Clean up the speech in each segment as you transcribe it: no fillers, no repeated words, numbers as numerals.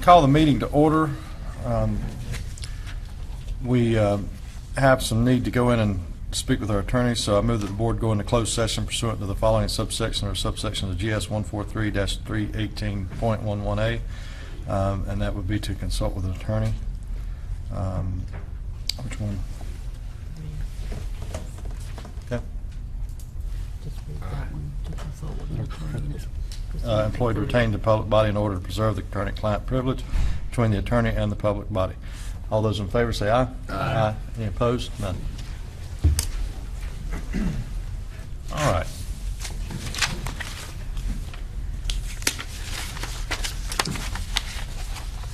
Call the meeting to order. We have some need to go in and speak with our attorneys, so I move that the board go into closed session pursuant to the following subsection or subsection of GS 143-318.11a, and that would be to consult with an attorney. Which one? Okay. Employed to retain the public body in order to preserve the attorney-client privilege between the attorney and the public body. All those in favor say aye. Aye. Any opposed? None. All right.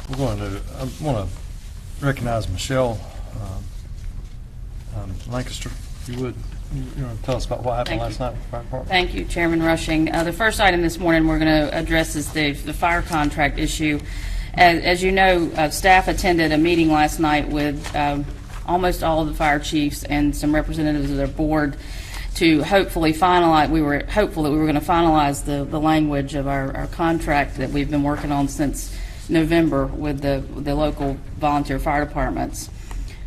I want to recognize Michelle Lancaster, if you would. You want to tell us about what happened last night with the fire department? Thank you, Chairman Rushing. The first item this morning we're going to address is the fire contract issue. As you know, staff attended a meeting last night with almost all of the fire chiefs and some representatives of their board to hopefully finalize. We were hopeful that we were going to finalize the language of our contract that we've been working on since November with the local volunteer fire departments.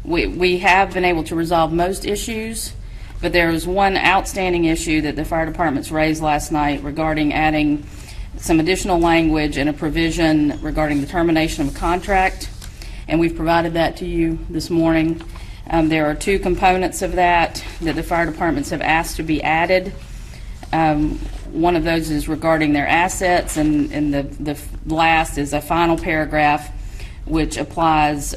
We have been able to resolve most issues, but there was one outstanding issue that the fire departments raised last night regarding adding some additional language and a provision regarding the termination of a contract, and we've provided that to you this morning. There are two components of that the fire departments have asked to be added. One of those is regarding their assets, and the last is a final paragraph which applies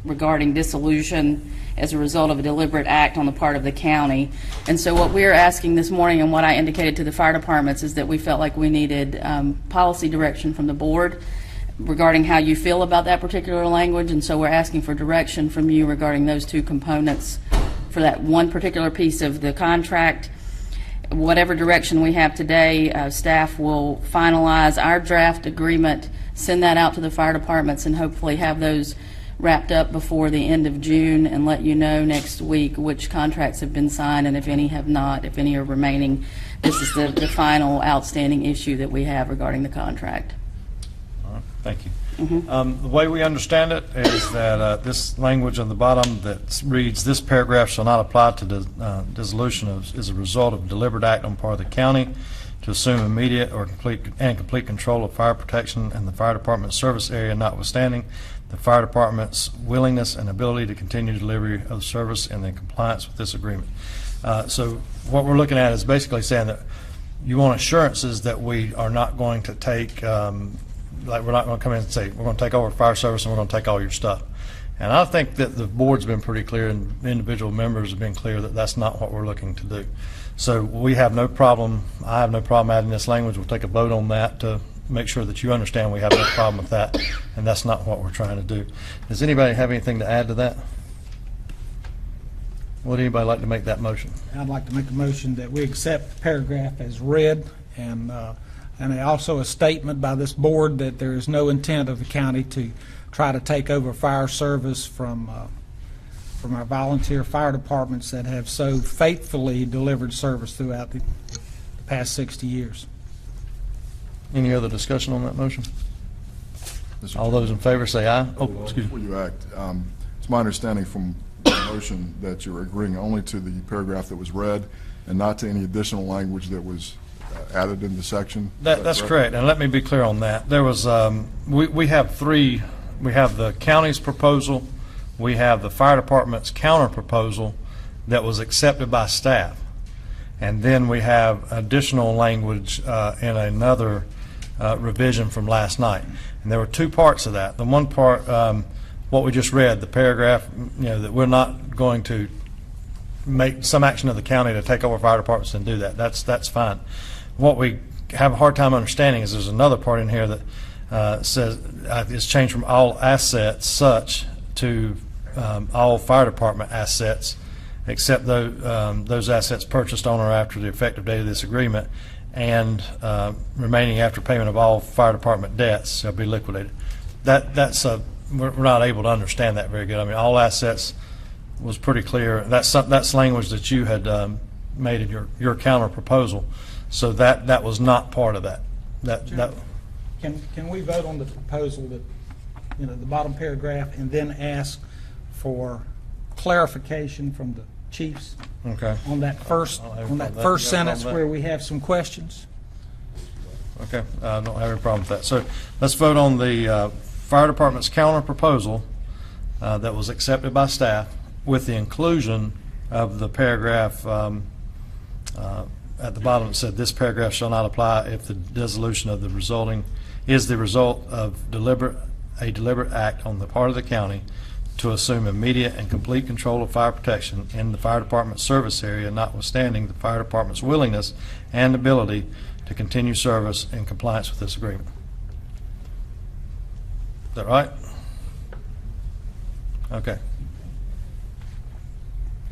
regarding dissolution as a result of a deliberate act on the part of the county. And so what we're asking this morning, and what I indicated to the fire departments, is that we felt like we needed policy direction from the board regarding how you feel about that particular language, and so we're asking for direction from you regarding those two components for that one particular piece of the contract. Whatever direction we have today, staff will finalize our draft agreement, send that out to the fire departments, and hopefully have those wrapped up before the end of June, and let you know next week which contracts have been signed and if any have not, if any are remaining. This is the final outstanding issue that we have regarding the contract. All right, thank you. The way we understand it is that this language on the bottom that reads, "This paragraph shall not apply to the dissolution as a result of a deliberate act on part of the county to assume immediate or complete control of fire protection and the fire department service area, notwithstanding the fire department's willingness and ability to continue delivery of service and in compliance with this agreement." So what we're looking at is basically saying that you want assurances that we are not going to take, like we're not going to come in and say, we're going to take over fire service and we're going to take all your stuff. And I think that the board's been pretty clear and individual members have been clear that that's not what we're looking to do. So we have no problem, I have no problem adding this language. We'll take a vote on that to make sure that you understand we have no problem with that, and that's not what we're trying to do. Does anybody have anything to add to that? Would anybody like to make that motion? I'd like to make a motion that we accept the paragraph as read, and also a statement by this board that there is no intent of the county to try to take over fire service from our volunteer fire departments that have so faithfully delivered service throughout the past 60 years. Any other discussion on that motion? All those in favor say aye. Oh, excuse me. Before you act, it's my understanding from the motion that you're agreeing only to the paragraph that was read and not to any additional language that was added in the section. That's correct. And let me be clear on that. There was we have three. We have the county's proposal, we have the fire department's counter proposal that was accepted by staff, and then we have additional language in another revision from last night. And there were two parts of that. The one part, what we just read, the paragraph, that we're not going to make some action of the county to take over fire departments and do that. That's fine. What we have a hard time understanding is there's another part in here that says it's changed from all assets such to all fire department assets, except those assets purchased on or after the effective date of this agreement, and remaining after payment of all fire department debts shall be liquidated. We're not able to understand that very good. I mean, all assets was pretty clear. That's language that you had made in your counter proposal. So that was not part of that. Can we vote on the proposal that, the bottom paragraph, and then ask for clarification from the chiefs Okay. on that first, I don't have any problem with that. first You got a problem sentence with that? where we have some questions? Okay, I don't have any problem with that. So let's vote on the fire department's counter proposal that was accepted by staff with the inclusion of the paragraph at the bottom that said, "This paragraph shall not apply if the dissolution of the resulting is the result of a deliberate act on the part of the county to assume immediate and complete control of fire protection in the fire department's service area, notwithstanding the fire department's willingness and ability to continue service in compliance with this agreement." Is that right? Okay.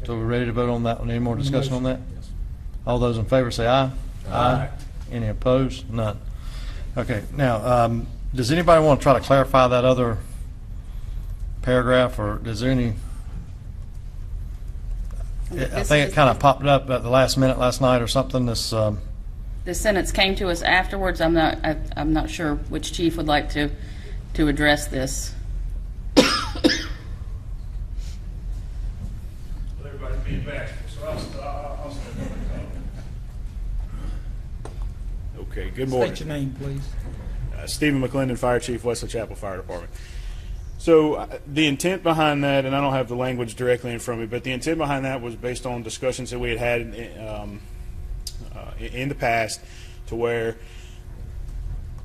So we're ready to vote on that one. Any more discussion on that? All those in favor say aye. Aye. Any opposed? None. Okay, now, does anybody want to try to clarify that other paragraph, or is there any? I think it kind of popped up at the last minute last night or something, this, The sentence came to us afterwards. I'm not sure which chief would like to address this. Everybody being back, so I'll start. Okay, good morning. State your name, please. Stephen McClendon, Fire Chief, Wesley Chapel Fire Department. So the intent behind that, and I don't have the language directly in front of me, but the intent behind that was based on discussions that we had had in the past, to where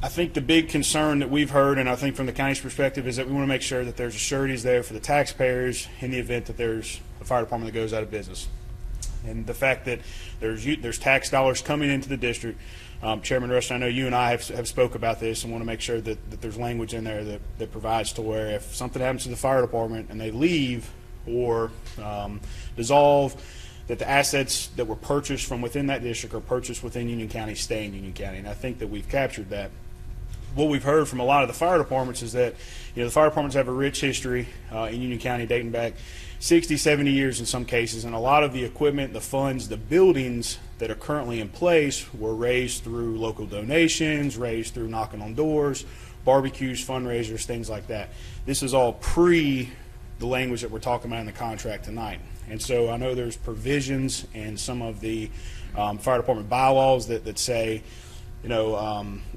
I think the big concern that we've heard, and I think from the county's perspective, is that we want to make sure that there's sureties there for the taxpayers in the event that there's a fire department that goes out of business. And the fact that there's tax dollars coming into the district. Chairman Rush, I know you and I have spoke about this and want to make sure that there's language in there that provides to where if something happens to the fire department and they leave or dissolve, that the assets that were purchased from within that district are purchased within Union County, stay in Union County. And I think that we've captured that. What we've heard from a lot of the fire departments is that the fire departments have a rich history in Union County dating back 60, 70 years in some cases, and a lot of the equipment, the funds, the buildings that are currently in place were raised through local donations, raised through knocking on doors, barbecues, fundraisers, things like that. This is all pre the language that we're talking about in the contract tonight. And so I know there's provisions in some of the fire department bylaws that say,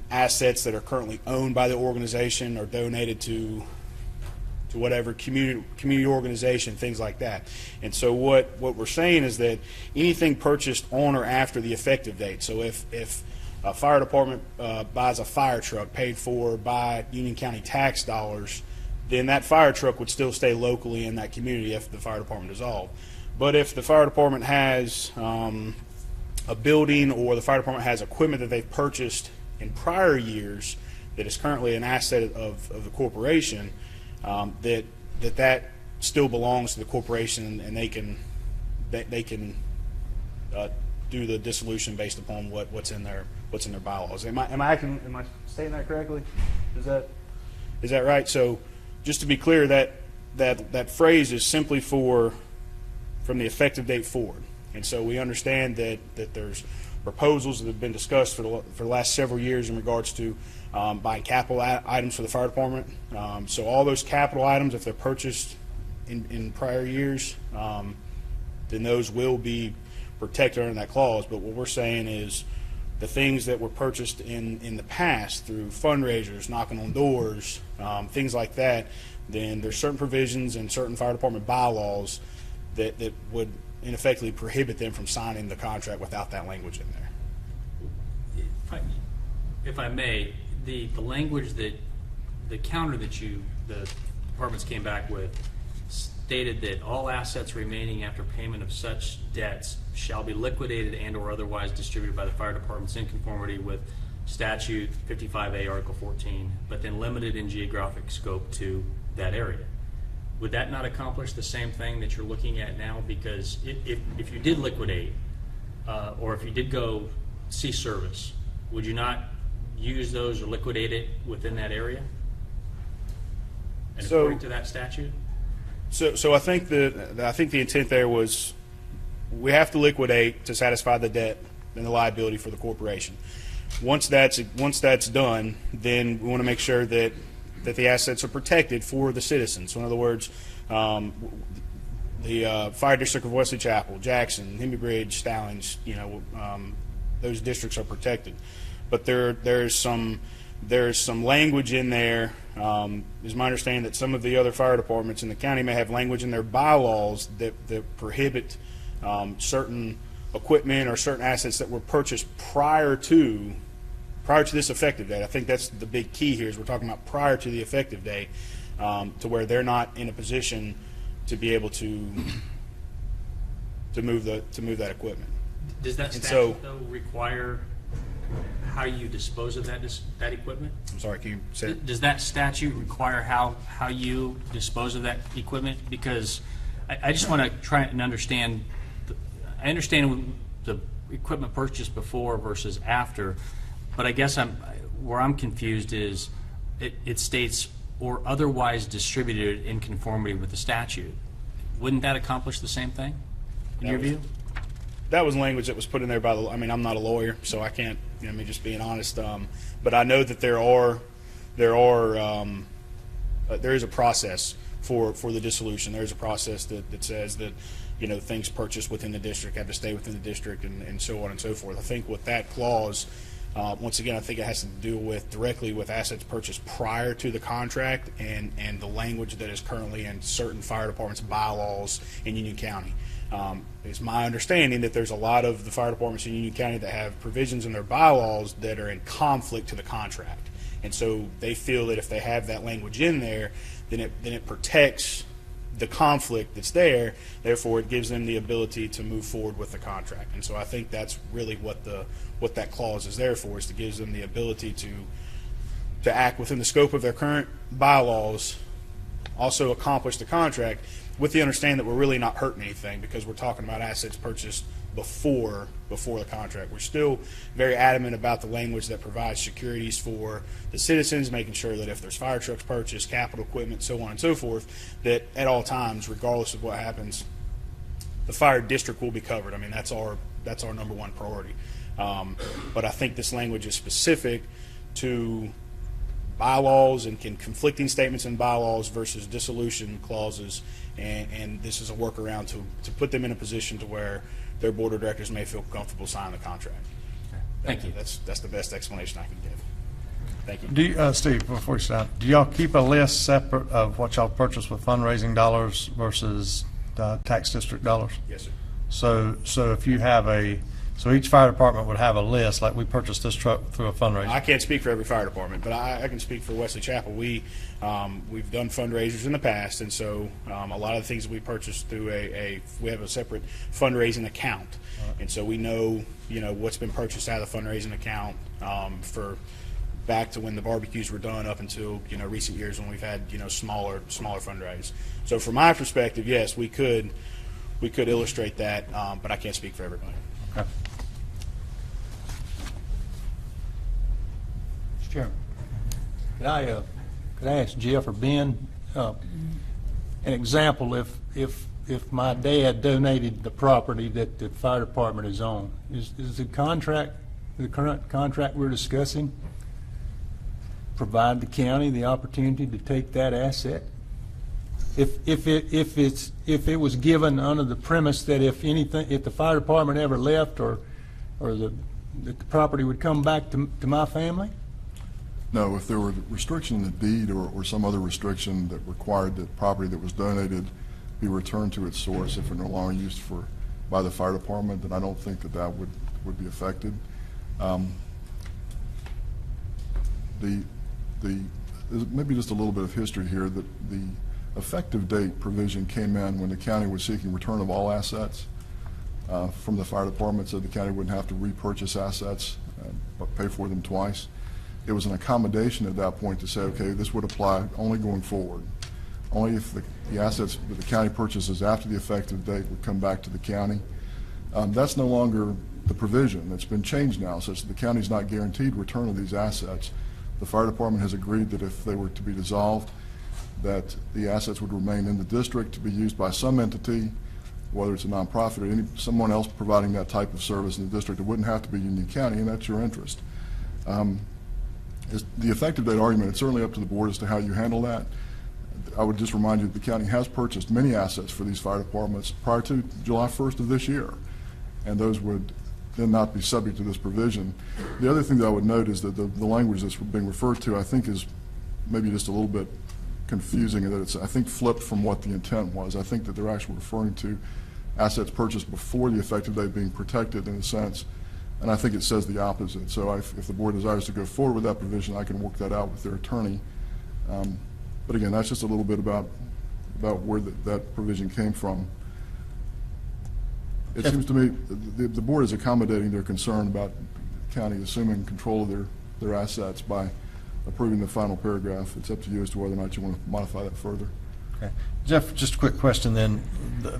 assets that are currently owned by the organization are donated to whatever community organization, things like that. And so what we're saying is that anything purchased on or after the effective date, so if a fire department buys a fire truck paid for by Union County tax dollars, then that fire truck would still stay locally in that community if the fire department dissolved. But if the fire department has a building, or the fire department has equipment that they've purchased in prior years that is currently an asset of the corporation, that still belongs to the corporation, and they can do the dissolution based upon what's in their bylaws. Am I stating that correctly? Is that right? So just to be clear, that phrase is simply from the effective date forward. And so we understand that there's proposals that have been discussed for the last several years in regards to buying capital items for the fire department. So all those capital items, if they're purchased in prior years, then those will be protected under that clause. But what we're saying is the things that were purchased in the past through fundraisers, knocking on doors, things like that, then there's certain provisions in certain fire department bylaws that would ineffectively prohibit them from signing the contract without that language in there. If I may, the language that the counter that the departments came back with stated that all assets remaining after payment of such debts shall be liquidated and or otherwise distributed by the fire departments in conformity with statute 55A Article 14, but then limited in geographic scope to that area. Would that not accomplish the same thing that you're looking at now? Because if you did liquidate, or if you did go cease service, would you not use those or liquidate it within that area? And according to that statute? So I think the intent there was we have to liquidate to satisfy the debt and the liability for the corporation. once that's done, then we want to make sure that the assets are protected for the citizens. So in other words, the Fire District of Wesley Chapel, Jackson, Hemby Bridge, Stallings, those districts are protected. But there's some language in there. Is my understanding that some of the other fire departments in the county may have language in their bylaws that prohibit certain equipment or certain assets that were purchased prior to this effective date. I think that's the big key here, is we're talking about prior to the effective date, to where they're not in a position to be able to move that equipment. Does that And statute, so- though, require how you dispose of that equipment? I'm sorry, can you say it? Does that statute require how you dispose of that equipment? Because I just want to try and understand, I understand the equipment purchased before versus after, but I guess where I'm confused is it states or otherwise distributed in conformity with the statute. Wouldn't that accomplish the same thing, in your view? That was language that was put in there by I'm not a lawyer, so I can't, me just being honest. But I know that there is a process for the dissolution. There's a process that says that, things purchased within the district have to stay within the district, and so on and so forth. I think with that clause, once again, I think it has to do directly with assets purchased prior to the contract and the language that is currently in certain fire departments' bylaws in Union County. It's my understanding that there's a lot of the fire departments in Union County that have provisions in their bylaws that are in conflict to the contract. And so they feel that if they have that language in there, then it protects the conflict that's there. Therefore, it gives them the ability to move forward with the contract. And so I think that's really what that clause is there for, is to give them the ability to act within the scope of their current bylaws, also accomplish the contract, with the understanding that we're really not hurting anything, because we're talking about assets purchased before the contract. We're still very adamant about the language that provides securities for the citizens, making sure that if there's fire trucks purchased, capital equipment, so on and so forth, that at all times, regardless of what happens, the fire district will be covered. I mean, that's our number one priority. But I think this language is specific to bylaws and conflicting statements in bylaws versus dissolution clauses, and this is a workaround to put them in a position to where their board of directors may feel comfortable signing the contract. Thank you. That's the best explanation I can give. Thank you. Do you, Steve, before you start, do y'all keep a list separate of what y'all purchase with fundraising dollars versus tax district dollars? Yes, sir. So if you have so each fire department would have a list, like we purchased this truck through a fundraiser. I can't speak for every fire department, but I can speak for Wesley Chapel. We've done fundraisers in the past, and so a lot of the things that we purchased through we have a separate fundraising account, and so we know what's been purchased out of the fundraising account for back to when the barbecues were done up until recent years when we've had smaller fundraisers. So from my perspective, yes, we could illustrate that, but I can't speak for everybody. Okay. Mr. Chairman, could I ask Jeff or Ben an example? If my dad donated the property that the fire department is on, is the current contract we're discussing provide the county the opportunity to take that asset? If it was given under the premise that if the fire department ever left, or the property would come back to my family? No, if there were restriction in the deed or some other restriction that required that property that was donated be returned to its source if it no longer used by the fire department, then I don't think that would be affected. Maybe just a little bit of history here. That the effective date provision came in when the county was seeking return of all assets from the fire department, so the county wouldn't have to repurchase assets but pay for them twice. It was an accommodation at that point to say, okay, this would apply only going forward. Only if the assets that the county purchases after the effective date would come back to the county. That's no longer the provision. It's been changed now, such that the county's not guaranteed return of these assets. The fire department has agreed that if they were to be dissolved, that the assets would remain in the district to be used by some entity, whether it's a nonprofit or someone else providing that type of service in the district. It wouldn't have to be Union County, and that's your interest. The effective date argument, it's certainly up to the board as to how you handle that. I would just remind you that the county has purchased many assets for these fire departments prior to July 1st of this year, and those would then not be subject to this provision. The other thing that I would note is that the language that's being referred to, I think, is maybe just a little bit confusing, and that it's, I think, flipped from what the intent was. I think that they're actually referring to assets purchased before the effective date being protected in a sense, and I think it says the opposite. So if the board desires to go forward with that provision, I can work that out with their attorney. But again, that's just a little bit about where that provision came from. It seems to me the board is accommodating their concern about the county assuming control of their assets by approving the final paragraph. It's up to you as to whether or not you want to modify that further. Okay. Jeff, just a quick question then.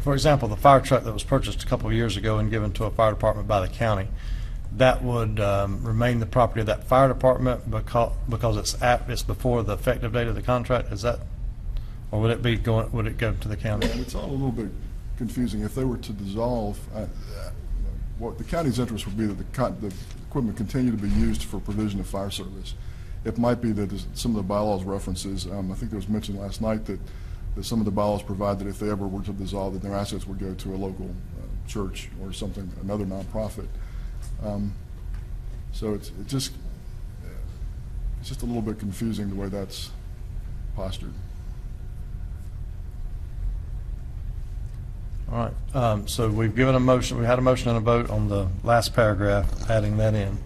For example, the fire truck that was purchased a couple of years ago and given to a fire department by the county, that would remain the property of that fire department because it's before the effective date of the contract. Is that, or would it go to the county? And it's all a little bit confusing. If they were to dissolve, what the county's interest would be that the equipment continue to be used for provision of fire service. It might be that some of the bylaws references, I think it was mentioned last night that some of the bylaws provide that if they ever were to dissolve, that their assets would go to a local church or something, another nonprofit. So it's just a little bit confusing the way that's postured. All right. So we've given a motion. We had a motion and a vote on the last paragraph, adding that in.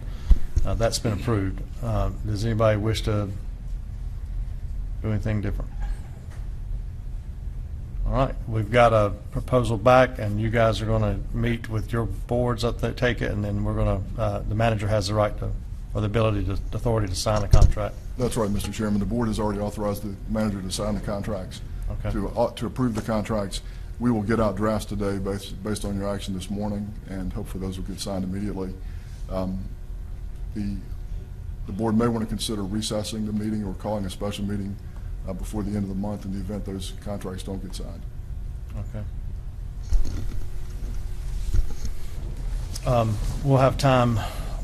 That's been approved. Does anybody wish to do anything different? All right. We've got a proposal back, and you guys are going to meet with your boards up there, take it, and then we're going to, the manager has the right to, or the authority to sign the contract. That's right, Mr. Chairman. The board has already authorized the manager to sign the contracts. Okay. To approve the contracts. We will get out drafts today based on your action this morning, and hopefully those will get signed immediately. The board may want to consider recessing the meeting or calling a special meeting before the end of the month in the event those contracts don't get signed. Okay. We'll have time.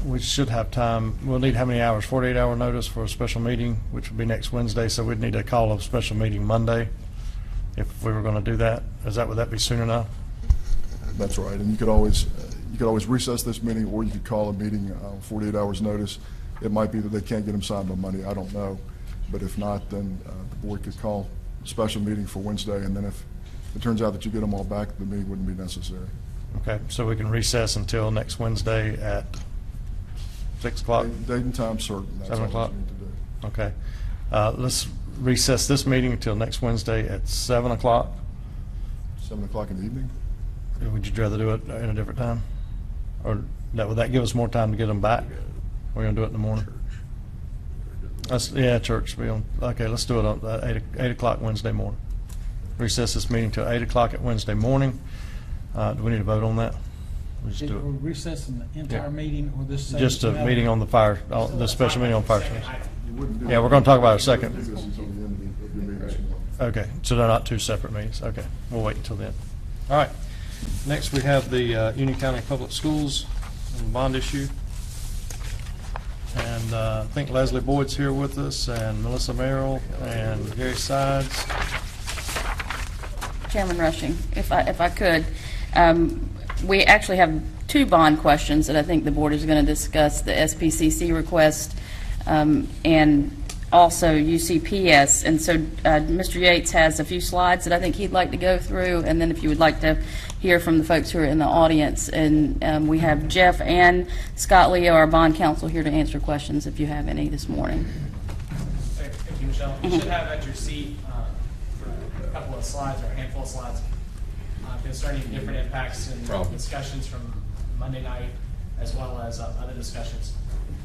We should have time. We'll need how many hours? 48-hour notice for a special meeting, which would be next Wednesday. So we'd need to call a special meeting Monday if we were going to do that. Would that be soon enough? That's right. And you could always recess this meeting, or you could call a meeting 48 hours notice. It might be that they can't get them signed by Monday. I don't know. But if not, then the board could call a special meeting for Wednesday, and then if it turns out that you get them all back, the meeting wouldn't be necessary. Okay, so we can recess until next Wednesday at 6 o'clock? Date and time certain. That's 7 all o'clock? we need to do. Okay. Let's recess this meeting until next Wednesday at 7 o'clock. 7 o'clock in the evening? Would you rather do it in a different time? Or would that give us more time to get them back? We're going to do it in the morning? Church. Okay, let's do it on 8 o'clock Wednesday morning. Recess this meeting till 8 o'clock at Wednesday morning. Do we need to vote on that? We'll just do We're it. recessing the entire meeting, or this? Just a meeting on the fire, the special meeting on fire service. You wouldn't do Yeah, we're going to talk about our second. this until the end of your meeting tomorrow. Okay, so they're not two separate meetings. Okay, we'll wait until then. All right. Next, we have the Union County Public Schools bond issue. And I think Leslie Boyd's here with us, and Melissa Merrill, and Gary Sides. Chairman Rushing, if I could, we actually have two bond questions that I think the board is going to discuss, the SPCC request and also UCPS. And so Mr. Yates has a few slides that I think he'd like to go through, and then if you would like to hear from the folks who are in the audience. And we have Jeff and Scott Leo, our bond counsel, here to answer questions if you have any this morning. Thank you, Michelle. You should have at your seat a couple of slides or a handful of slides concerning different impacts and discussions from Monday night as well as other discussions.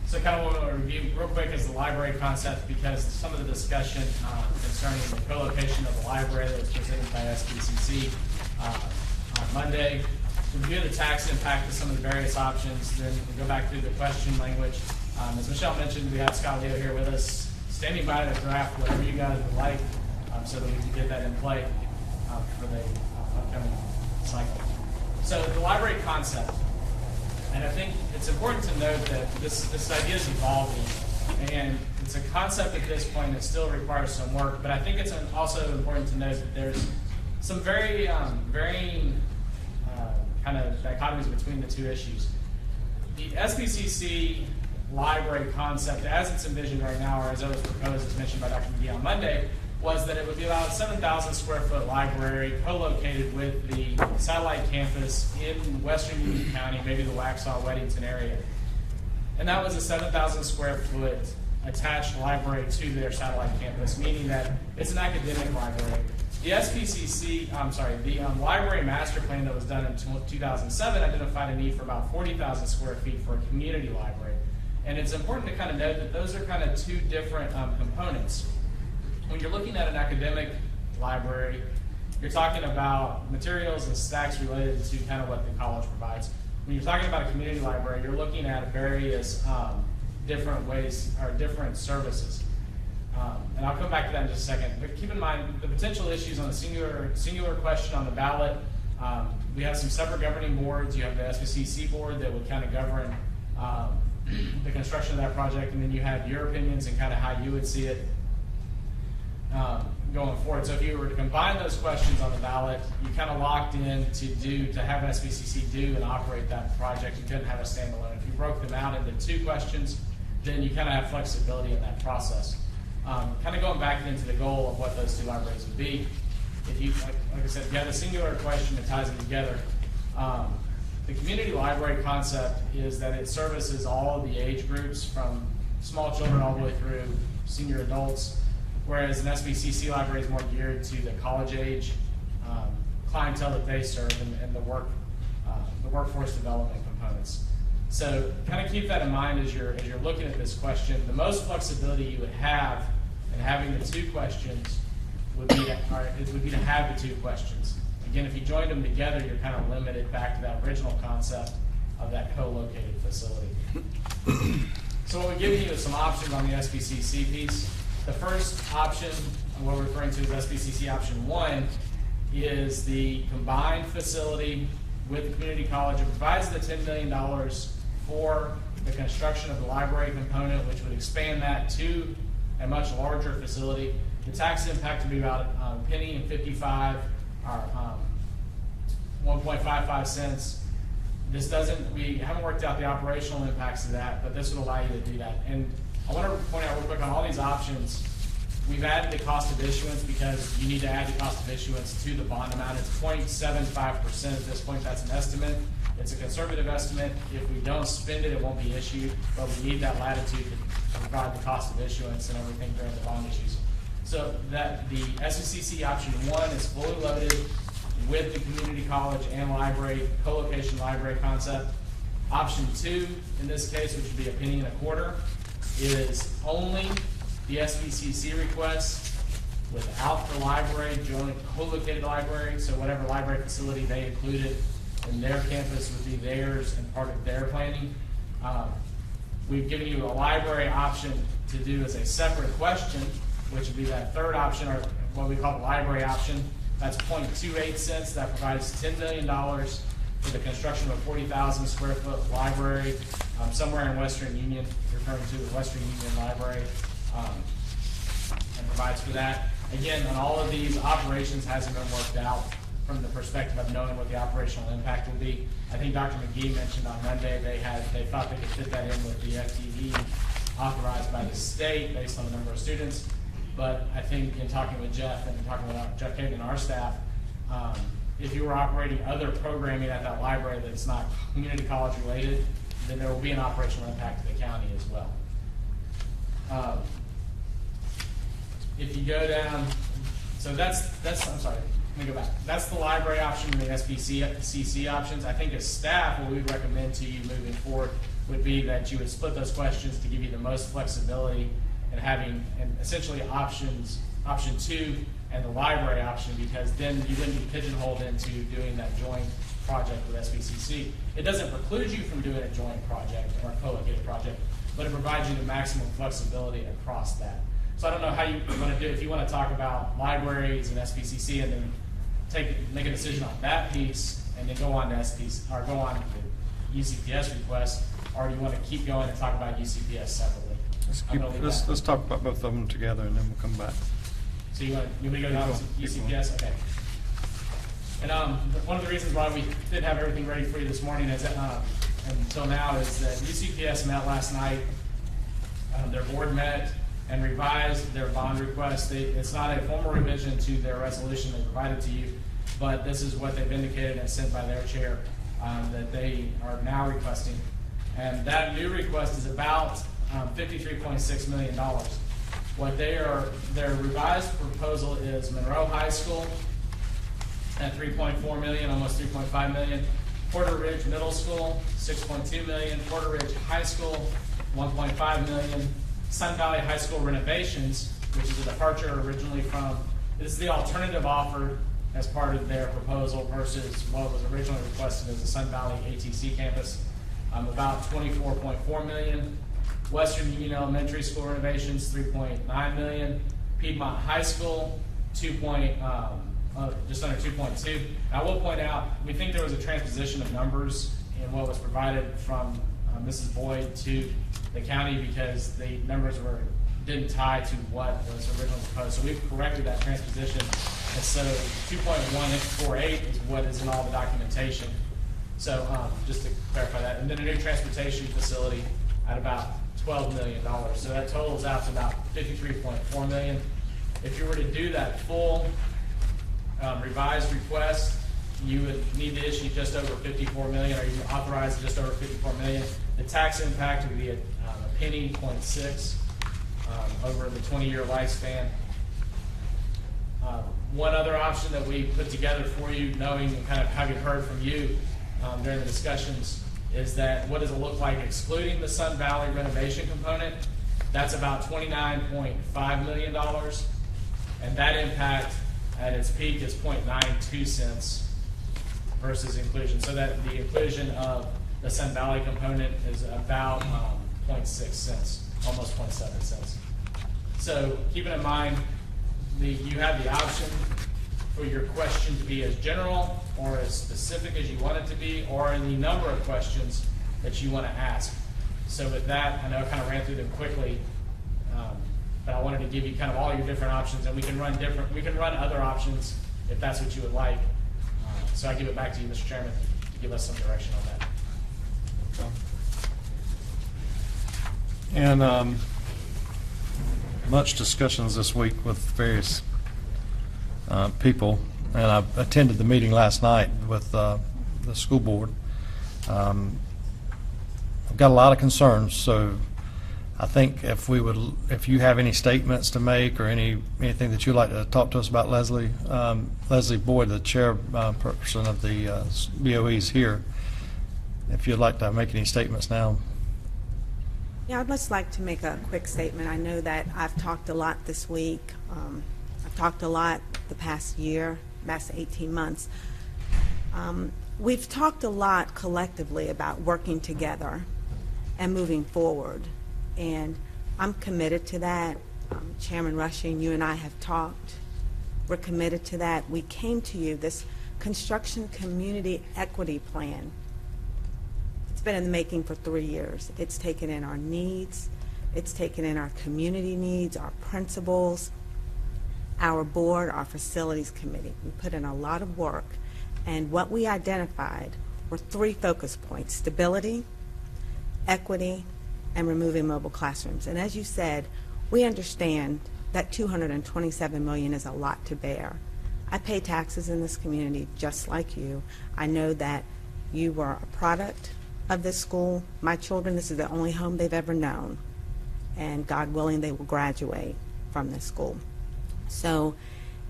So kind of what we'll review real quick is the library concept, because some of the discussion concerning the co-location of the library that was presented by SBCC on Monday. To review the tax impact of some of the various options, then we go back through the question language. As Michelle mentioned, we have Scott Leo here with us, standing by to draft whatever you guys would like, so that we can get that in play for the upcoming cycle. So the library concept. And I think it's important to note that this idea is evolving, and it's a concept at this point that still requires some work, but I think it's also important to note that there's some very varying kind of dichotomies between the two issues. The SBCC library concept, as it's envisioned right now, or as it was proposed, as mentioned by Dr. McGee on Monday, was that it would be about a 7,000 square foot library co-located with the satellite campus in Western Union County, maybe the Waxhaw, Weddington area. And that was a 7,000 square foot attached library to their satellite campus, meaning that it's an academic library. The the library master plan that was done in 2007 identified a need for about 40,000 square feet for a community library. And it's important to kind of note that those are kind of two different components. When you're looking at an academic library, you're talking about materials and stacks related to kind of what the college provides. When you're talking about a community library, you're looking at various different ways or different services. And I'll come back to that in just a second. But keep in mind the potential issues on the singular question on the ballot. We have some separate governing boards. You have the SBCC board that would kind of govern the construction of that project, and then you have your opinions and kind of how you would see it going forward. So if you were to combine those questions on the ballot, you kind of locked in to have SBCC do and operate that project. You couldn't have a standalone. If you broke them out into two questions, then you kind of have flexibility in that process. Kind of going back into the goal of what those two libraries would be. If you, like I said, if you have a singular question that ties them together, the community library concept is that it services all of the age groups from small children all the way through senior adults, whereas an SBCC library is more geared to the college age clientele that they serve and the workforce development components. So kind of keep that in mind as you're looking at this question. The most flexibility you would have in having the two questions would be to have the two questions. Again, if you joined them together, you're kind of limited back to that original concept of that co-located facility. So what we're giving you is some options on the SBCC piece. The first option, what we're referring to as SBCC option 1, is the combined facility with the community college. It provides the $10 million for the construction of the library component, which would expand that to a much larger facility. The tax impact would be about $1.55 or 1.55 cents. We haven't worked out the operational impacts of that, but this would allow you to do that. And I want to point out real quick on all these options, we've added the cost of issuance because you need to add the cost of issuance to the bond amount. It's 0.75% at this point. That's an estimate. It's a conservative estimate. If we don't spend it, it won't be issued, but we need that latitude to provide the cost of issuance and everything during the bond issues. So that the SBCC option 1 is fully loaded with the community college and library, co-location library concept. Option 2, in this case, which would be $0.0125, is only the SBCC request without the library, joint co-located library. So whatever library facility they included in their campus would be theirs and part of their planning. We've given you a library option to do as a separate question, which would be that third option, or what we call the library option. That's 0.28 cents. That provides $10 million for the construction of a 40,000 square foot library somewhere in Western Union, referring to the Western Union Library, and provides for that. Again, on all of these, operations hasn't been worked out from the perspective of knowing what the operational impact will be. I think Dr. McGee mentioned on Monday they thought they could fit that in with the FTE authorized by the state based on the number of students. But I think in talking with Jeff and talking with Jeff Caden and our staff, if you were operating other programming at that library that's not community college related, then there will be an operational impact to the county as well. If you go down, so that's I'm sorry, let me go back. That's the library option and the SBCC options. I think as staff, what we would recommend to you moving forward would be that you would split those questions to give you the most flexibility and having essentially option 2 and the library option, because then you wouldn't be pigeonholed into doing that joint project with SBCC. It doesn't preclude you from doing a joint project or a co-located project, but it provides you the maximum flexibility across that. So I don't know how you want to do it. If you want to talk about libraries and SBCC and then make a decision on that piece and then go on to SBCC, or go on to UCPS request, or do you want to keep going and talk about UCPS separately? I'm gonna leave that. Let's talk about both of them together, and then we'll come back. So you want me to go down to UCPS? Okay. And one of the reasons why we didn't have everything ready for you this morning is until now is that UCPS met last night. Their board met and revised their bond request. It's not a formal revision to their resolution they provided to you, but this is what they've indicated and sent by their chair that they are now requesting. And that new request is about $53.6 million. What their revised proposal is Monroe High School at $3.4 million, almost $3.5 million. Porter Ridge Middle School, $6.2 million. Porter Ridge High School, $1.5 million. Sun Valley High School renovations, which is a departure originally from, this is the alternative offered as part of their proposal versus what was originally requested as the Sun Valley ATC campus, about $24.4 million. Western Union Elementary School renovations, $3.9 million. Piedmont High School, just under 2.2. I will point out, we think there was a transposition of numbers in what was provided from Mrs. Boyd to the county because the numbers didn't tie to what was originally proposed. So we've corrected that transposition. And so 2.148 is what is in all the documentation. So just to clarify that. And then a new transportation facility at about $12 million. So that totals out to about $53.4 million. If you were to do that full revised request, you would need to issue just over $54 million, or you authorize just over $54 million. The tax impact would be a penny 0.6 over the 20-year lifespan. One other option that we put together for you, knowing and kind of having heard from you during the discussions, is that what does it look like excluding the Sun Valley renovation component? That's about $29.5 million, and that impact at its peak is 0.92 cents versus inclusion. So that the inclusion of the Sun Valley component is about 0.6 cents, almost 0.7 cents. So keeping in mind, you have the option for your question to be as general or as specific as you want it to be, or in the number of questions that you want to ask. So with that, I know I kind of ran through them quickly, but I wanted to give you kind of all your different options, and we can run other options if that's what you would like. So I give it back to you, Mr. Chairman, to give us some direction on that. And much discussions this week with various people, and I attended the meeting last night with the school board. I've got a lot of concerns, so I think if you have any statements to make or anything that you'd like to talk to us about, Leslie Boyd, the chairperson of the BOE, is here. If you'd like to make any statements now. Yeah, I'd just like to make a quick statement. I know that I've talked a lot this week. I've talked a lot the past year, past 18 months. We've talked a lot collectively about working together and moving forward, and I'm committed to that. Chairman Rushing, you and I have talked. We're committed to that. We came to you, this construction community equity plan. It's been in the making for 3 years. It's taken in our needs. It's taken in our community needs, our principals, our board, our facilities committee. We put in a lot of work, and what we identified were 3 focus points: stability, equity, and removing mobile classrooms. And as you said, we understand that $227 million is a lot to bear. I pay taxes in this community just like you. I know that you were a product of this school. My children, this is the only home they've ever known, and God willing, they will graduate from this school. So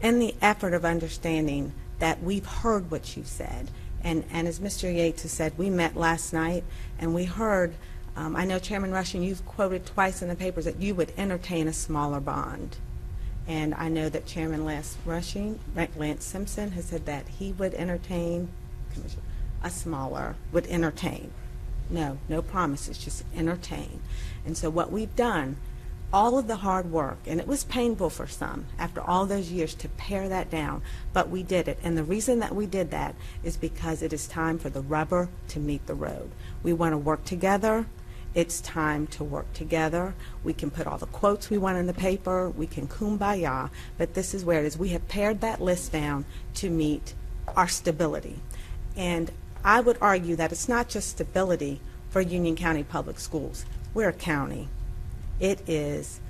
in the effort of understanding that we've heard what you said, and as Mr. Yates has said, we met last night and we heard, I know Chairman Rushing, you've quoted twice in the papers that you would entertain a smaller bond. And I know that Chairman Lance Simpson has said that he would entertain a smaller, would entertain. No promises, just entertain. And so what we've done, all of the hard work, and it was painful for some after all those years to pare that down, but we did it. And the reason that we did that is because it is time for the rubber to meet the road. We want to work together. It's time to work together. We can put all the quotes we want in the paper. We can kumbaya, but this is where it is. We have pared that list down to meet our stability. And I would argue that it's not just stability for Union County Public Schools. We're a county. It is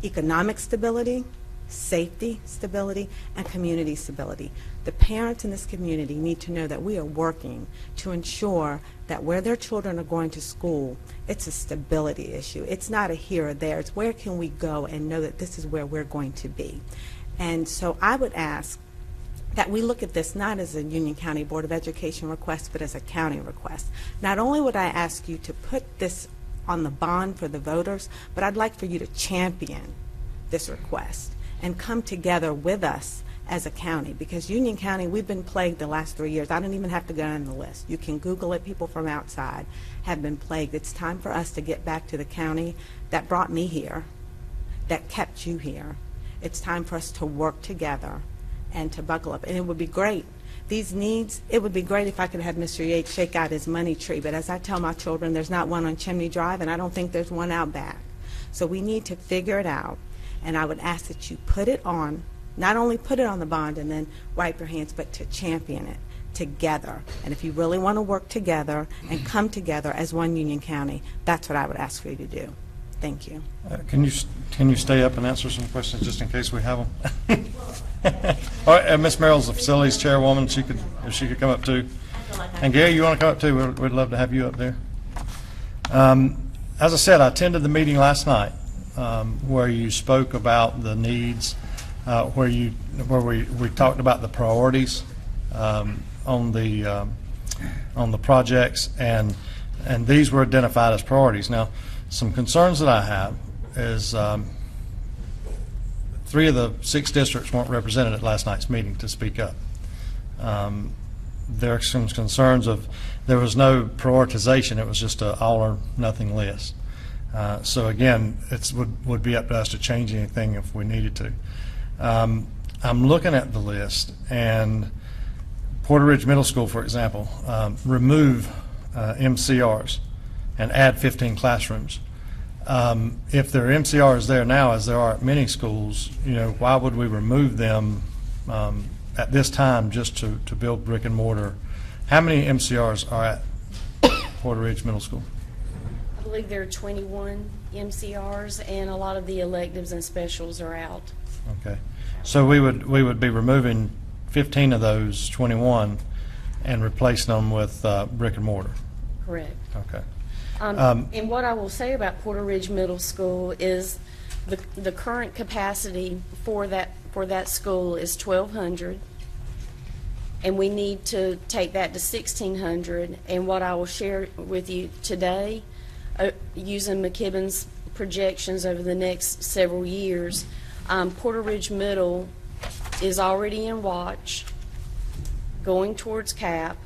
economic stability, safety stability, and community stability. The parents in this community need to know that we are working to ensure that where their children are going to school, it's a stability issue. It's not a here or there. It's where can we go and know that this is where we're going to be. And so I would ask that we look at this not as a Union County Board of Education request, but as a county request. Not only would I ask you to put this on the bond for the voters, but I'd like for you to champion this request and come together with us as a county, because Union County, we've been plagued the last 3 years. I don't even have to go on the list. You can Google it. People from outside have been plagued. It's time for us to get back to the county that brought me here, that kept you here. It's time for us to work together and to buckle up. And it would be great. These needs, it would be great if I could have Mr. Yates shake out his money tree, but as I tell my children, there's not one on Chimney Drive, and I don't think there's one out back. So we need to figure it out, and I would ask that you put it on, not only put it on the bond and then wipe your hands, but to champion it together. And if you really want to work together and come together as one Union County, that's what I would ask for you to do. Thank you. Can you stay up and answer some questions just in case we have them? All right, Ms. Merrill's the facilities chairwoman. If she could come up too. And Gary, you want to come up too? We'd love to have you up there. As I said, I attended the meeting last night where you spoke about the needs, where we talked about the priorities on the projects, and these were identified as priorities. Now, some concerns that I have is 3 of the 6 districts weren't represented at last night's meeting to speak up. There are some concerns of there was no prioritization. It was just an all or nothing list. So again, it would be up to us to change anything if we needed to. I'm looking at the list, and Porter Ridge Middle School, for example, remove MCRs and add 15 classrooms. If there are MCRs there now, as there are at many schools, why would we remove them at this time just to build brick and mortar? How many MCRs are at Porter Ridge Middle School? I believe there are 21 MCRs, and a lot of the electives and specials are out. Okay, so we would be removing 15 of those 21 and replacing them with brick and mortar. Correct. Okay. And what I will say about Porter Ridge Middle School is the current capacity for that school is 1,200, and we need to take that to 1,600. And what I will share with you today, using McKibben's projections over the next several years, Porter Ridge Middle is already in watch, going towards cap,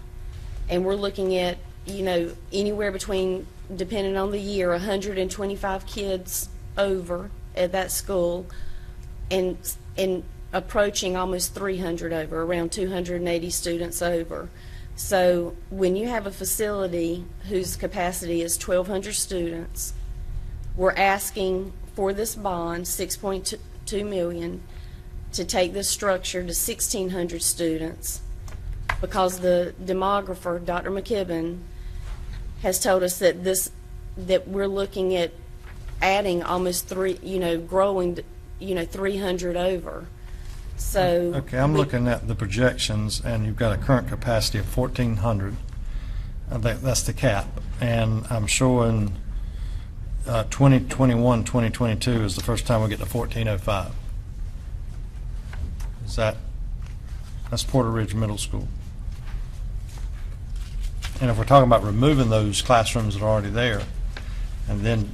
and we're looking at anywhere between, depending on the year, 125 kids over at that school, and approaching almost 300 over, around 280 students over. So when you have a facility whose capacity is 1,200 students, we're asking for this bond, $6.2 million, to take this structure to 1,600 students, because the demographer, Dr. McKibben, has told us that we're looking at adding almost growing 300 over. So okay, I'm looking at the projections, and you've got a current capacity of 1,400. That's the cap, and I'm showing 2021, 2022 is the first time we get to 1,405. That's Porter Ridge Middle School. And if we're talking about removing those classrooms that are already there, and then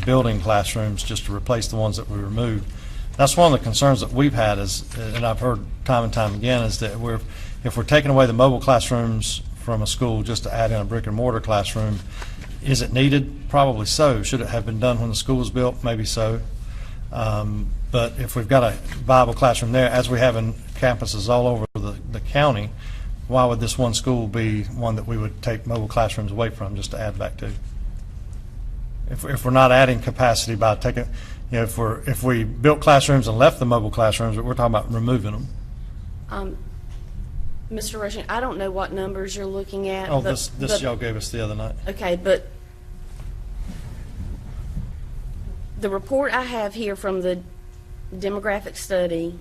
building classrooms just to replace the ones that we removed, that's one of the concerns that we've had, and I've heard time and time again, is that if we're taking away the mobile classrooms from a school just to add in a brick and mortar classroom, Is it needed? Probably so. Should it have been done when the school was built? Maybe so. But if we've got a viable classroom there, as we have in campuses all over the county, why would this one school be one that we would take mobile classrooms away from, just to add back to? If we're not adding capacity by taking, if we built classrooms and left the mobile classrooms, we're talking about removing them. Mr. Rushing, I don't know what numbers you're looking at. Oh, but- this y'all gave us the other night. Okay, but the report I have here from the demographic study,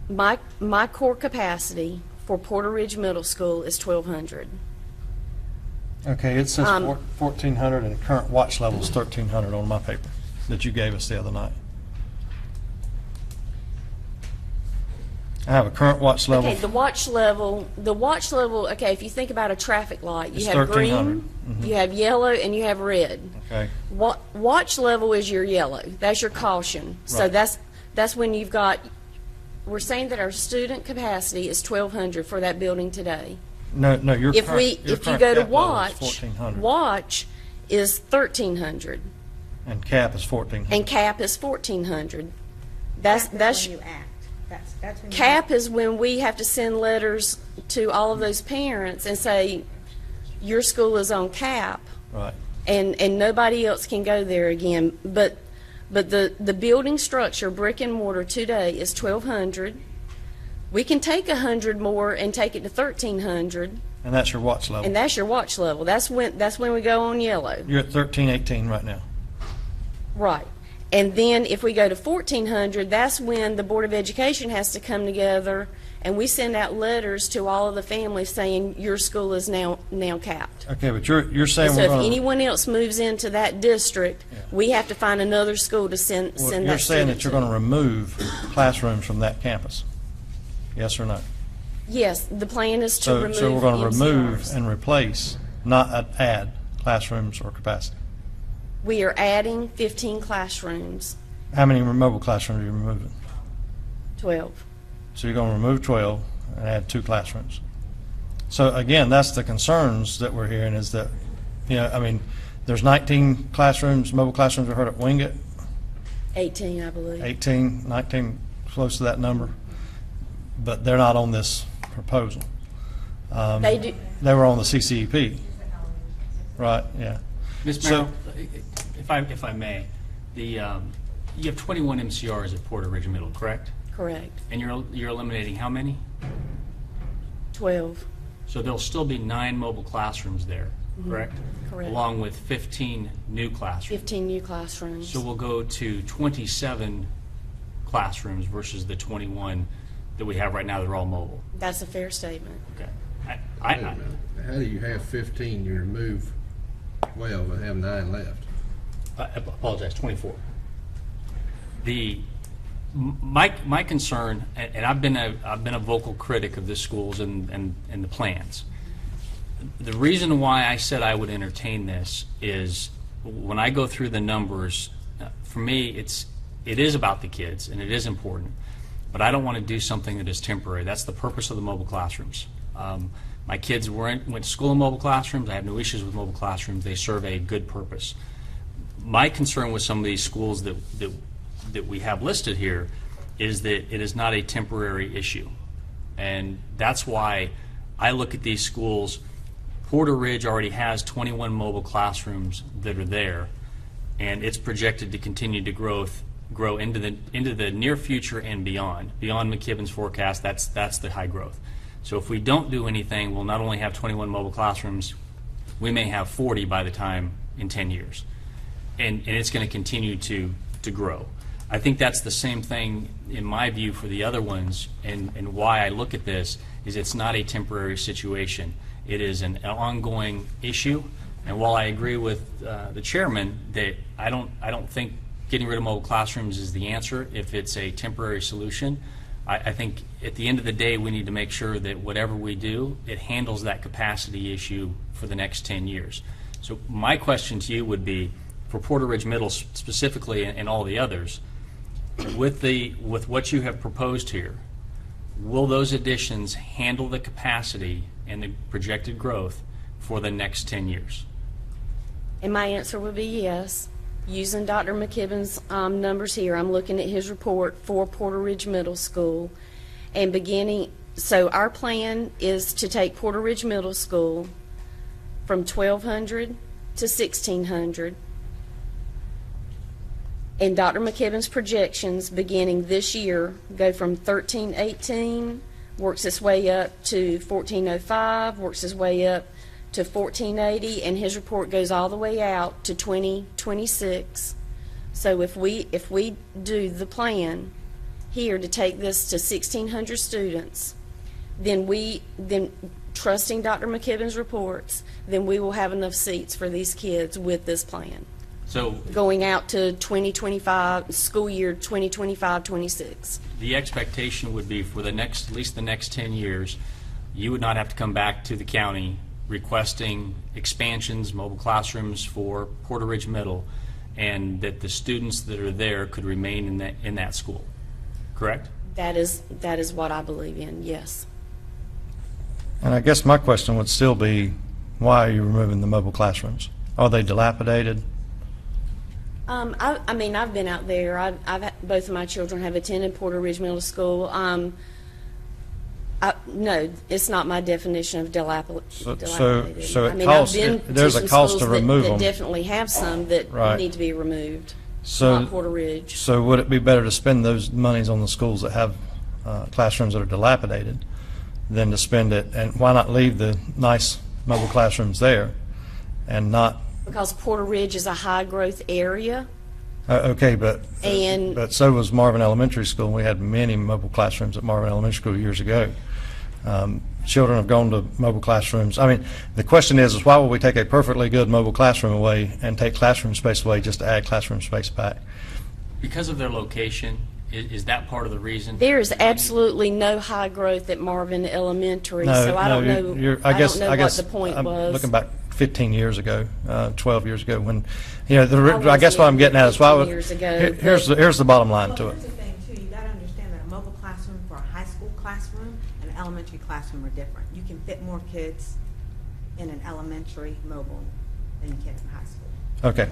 my core capacity for Porter Ridge Middle School is 1,200. Okay, it says 1,400 and current watch level is 1,300 on my paper that you gave us the other night. I have a current watch level. Okay, the watch level, okay, if you think about a traffic light, you It's have 1,300. green, you have yellow, and you have red. Okay, Watch level is your yellow. That's your caution. So Right. that's when you've got, we're saying that our student capacity is 1,200 for that building today. no, your If current, your if you current go to cap level is watch, 1,400 watch is 1,300, and cap is 1,400. and cap is 1,400. That's That's when you act. That's when you cap act. is when we have to send letters to all of those parents and say, your school is on cap, Right. and nobody else can go there again. But the building structure, brick and mortar today is 1,200. We can take 100 more and take it to 1,300, And that's your watch level. and that's your watch level. That's when we go on yellow. You're at 1,318 right now. Right. And then if we go to 1,400, that's when the Board of Education has to come together, and we send out letters to all of the families saying your school is now capped. Okay, but you're saying So we're if going to... anyone else moves into that district, we have to find another school to send that student to. You're saying that you're going to remove classrooms from that campus? Yes or no? Yes, the plan is to remove So we're going to remove MCRs. and replace, not add classrooms or capacity. We are adding 15 classrooms, How many mobile classrooms are you removing? 12. So you're going to remove 12 and add 2 classrooms. So again, that's the concerns that we're hearing, is that, there's 19 classrooms, mobile classrooms, we heard at Wingate, 18, I believe. 18, 19, close to that number, but they're not on this proposal. They do. They were on the CCEP, right? Yeah. Ms. So- Merrill, if I may, you have 21 MCRs at Porter Ridge Middle, correct? Correct. And you're eliminating how many? 12. So there'll still be 9 mobile classrooms there, correct? Correct. Along with 15 new classrooms. 15 new classrooms. So we'll go to 27 classrooms versus the 21 that we have right now that are all mobile. That's a fair statement. Okay. Wait a minute. How do you have 15, you remove 12 and have 9 left? I apologize, 24. My concern, and I've been a vocal critic of the schools and the plans. The reason why I said I would entertain this is when I go through the numbers, for me, it is about the kids and it is important, but I don't want to do something that is temporary. That's the purpose of the mobile classrooms. My kids went to school in mobile classrooms. I have no issues with mobile classrooms. They serve a good purpose. My concern with some of these schools that we have listed here is that it is not a temporary issue. And that's why I look at these schools. Porter Ridge already has 21 mobile classrooms that are there, and it's projected to continue to grow into the near future and beyond McKibben's forecast. That's the high growth. So if we don't do anything, we'll not only have 21 mobile classrooms, we may have 40 by the time in 10 years. And it's going to continue to grow. I think that's the same thing in my view for the other ones, and why I look at this is it's not a temporary situation. It is an ongoing issue, and while I agree with the chairman that I don't think getting rid of mobile classrooms is the answer if it's a temporary solution, I think at the end of the day we need to make sure that whatever we do, it handles that capacity issue for the next 10 years. So my question to you would be, for Porter Ridge Middle specifically and all the others, with what you have proposed here, will those additions handle the capacity and the projected growth for the next 10 years? And my answer would be yes. Using Dr. McKibben's numbers here, I'm looking at his report for Porter Ridge Middle School. And so our plan is to take Porter Ridge Middle School from 1,200 to 1,600. And Dr. McKibben's projections beginning this year go from 1,318, works its way up to 1,405, works its way up to 1,480, and his report goes all the way out to 2026. So if we do the plan here to take this to 1,600 students, then trusting Dr. McKibben's reports, then we will have enough seats for these kids with this plan. So Going out to 2025, school year 2025-26. the expectation would be for the next, at least the next 10 years, you would not have to come back to the county requesting expansions, mobile classrooms for Porter Ridge Middle, and that the students that are there could remain in that school, correct? That is what I believe in, yes. And I guess my question would still be, why are you removing the mobile classrooms? Are they dilapidated? I mean, I've been out there. Both of my children have attended Porter Ridge Middle School. No, it's not my definition of dilapidated. So I it mean, costs, I've been there's to a some cost to schools that- remove that them. definitely have some that Right. need to be removed. So, Not Porter Ridge. so would it be better to spend those monies on the schools that have classrooms that are dilapidated than to spend it, and why not leave the nice mobile classrooms there and not, Because Porter Ridge is a high-growth area. okay, but And- so was Marvin Elementary School. We had many mobile classrooms at Marvin Elementary School years ago. Children have gone to mobile classrooms. I mean, the question is why would we take a perfectly good mobile classroom away and take classroom space away just to add classroom space back? Because of their location, is that part of the reason? There is absolutely no high growth at Marvin Elementary, No, so I no, don't know. I guess what the point I'm was. looking back 15 years ago, 12 years ago, when, I wasn't guess what I'm getting at is why 15 would, years ago, here's the bottom line to Well, it. here's the thing, too, you gotta understand that a mobile classroom for a high school classroom and an elementary classroom are different. You can fit more kids in an elementary mobile than you can in high school. Okay.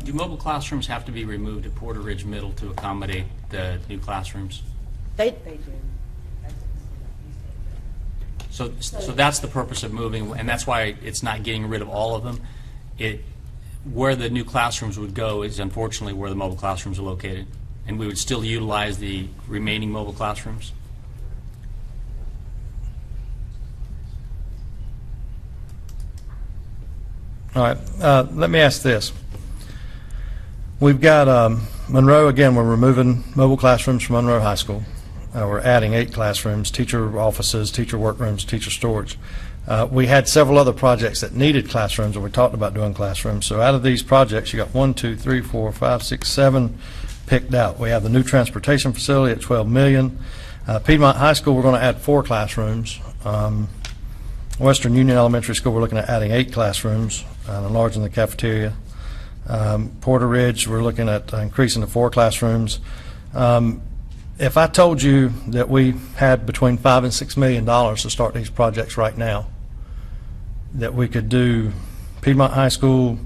Do mobile classrooms have to be removed at Porter Ridge Middle to accommodate the new classrooms? They, They do. That's what you said. So that's the purpose of moving, and that's why it's not getting rid of all of them. Where the new classrooms would go is unfortunately where the mobile classrooms are located, and we would still utilize the remaining mobile classrooms. All right, let me ask this. We've got Monroe, again, we're removing mobile classrooms from Monroe High School. We're adding 8 classrooms, teacher offices, teacher workrooms, teacher storage. We had several other projects that needed classrooms, and we talked about doing classrooms. So out of these projects, you got 1, 2, 3, 4, 5, 6, 7 picked out. We have the new transportation facility at $12 million. Piedmont High School, we're going to add 4 classrooms. Western Union Elementary School, we're looking at adding 8 classrooms, enlarging the cafeteria. Porter Ridge, we're looking at increasing to 4 classrooms. If I told you that we had between $5 and $6 million to start these projects right now, that we could do Piedmont High School,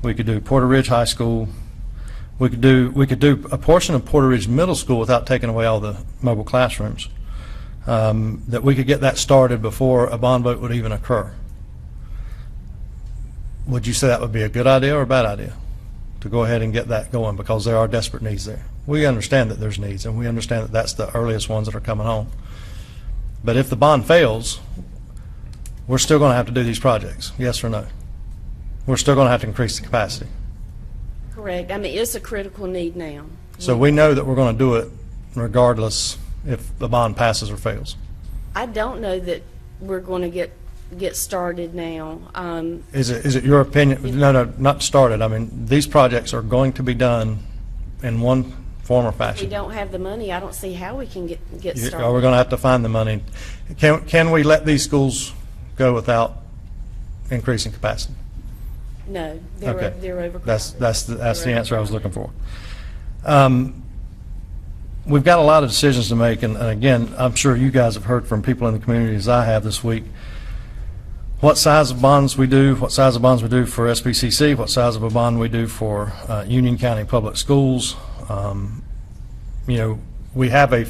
we could do Porter Ridge High School, we could do a portion of Porter Ridge Middle School without taking away all the mobile classrooms, that we could get that started before a bond vote would even occur. Would you say that would be a good idea or a bad idea to go ahead and get that going, because there are desperate needs there? We understand that there's needs, and we understand that that's the earliest ones that are coming on. But if the bond fails, we're still going to have to do these projects, yes or no? We're still going to have to increase the capacity. correct. I mean, it's a critical need now. So we know that we're going to do it regardless if the bond passes or fails. I don't know that we're going to get started now. Is it your opinion? No, not started. I mean, these projects are going to be done in one form or If we fashion. don't have the money, I don't see how we can get Are we started. going to have to find the money? Can we let these schools go without increasing capacity? No, Okay. they're overcrowded. That's the They're answer I was looking for. we've got a lot of decisions to make, and again, I'm sure you guys have heard from people in the community as I have this week, what size of bonds we do, what size of bonds we do for SBCC, what size of a bond we do for Union County Public Schools. You know, we have a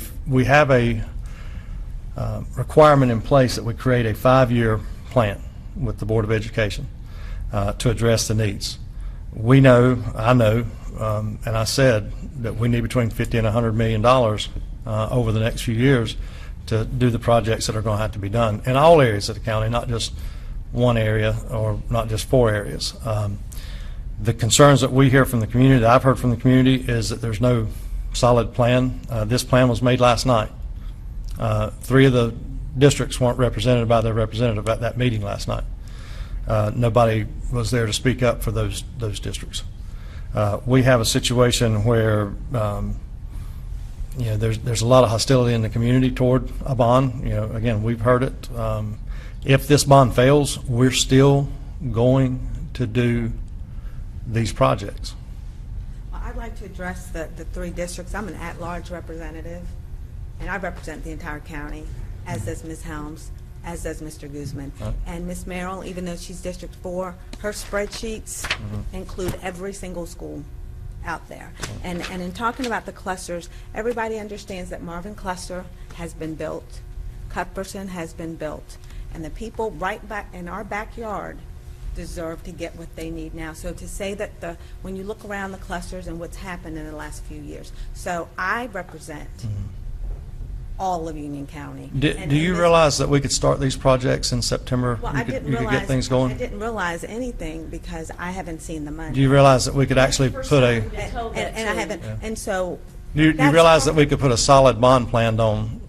requirement in place that we create a 5-year plan with the Board of Education to address the needs. We know, I know, and I said that we need between $50 and $100 million over the next few years to do the projects that are going to have to be done in all areas of the county, not just one area or not just 4 areas. The concerns that we hear from the community, that I've heard from the community, is that there's no solid plan. This plan was made last night. 3 of the districts weren't represented by their representative at that meeting last night. Nobody was there to speak up for those districts. We have a situation where you know, there's a lot of hostility in the community toward a bond. You know, again, we've heard it. If this bond fails, we're still going to do these projects. Well, I'd like to address the 3 districts. I'm an at-large representative, and I represent the entire county, as does Ms. Helms, as does Mr. Guzman. And Ms. Merrill, even though she's District 4, her spreadsheets include every single school out there. And in talking about the clusters, everybody understands that Marvin Cluster has been built, Cuthbertson has been built, and the people right back in our backyard deserve to get what they need now. So to say that when you look around the clusters and what's happened in the last few years. So I represent all of Union County. Do you realize that we could start these projects in September? Well, You could get things going? I didn't realize anything because I haven't seen the money. Do you realize that we could actually put a, And I haven't, and so. do you that's realize that all- we could put a solid bond plan on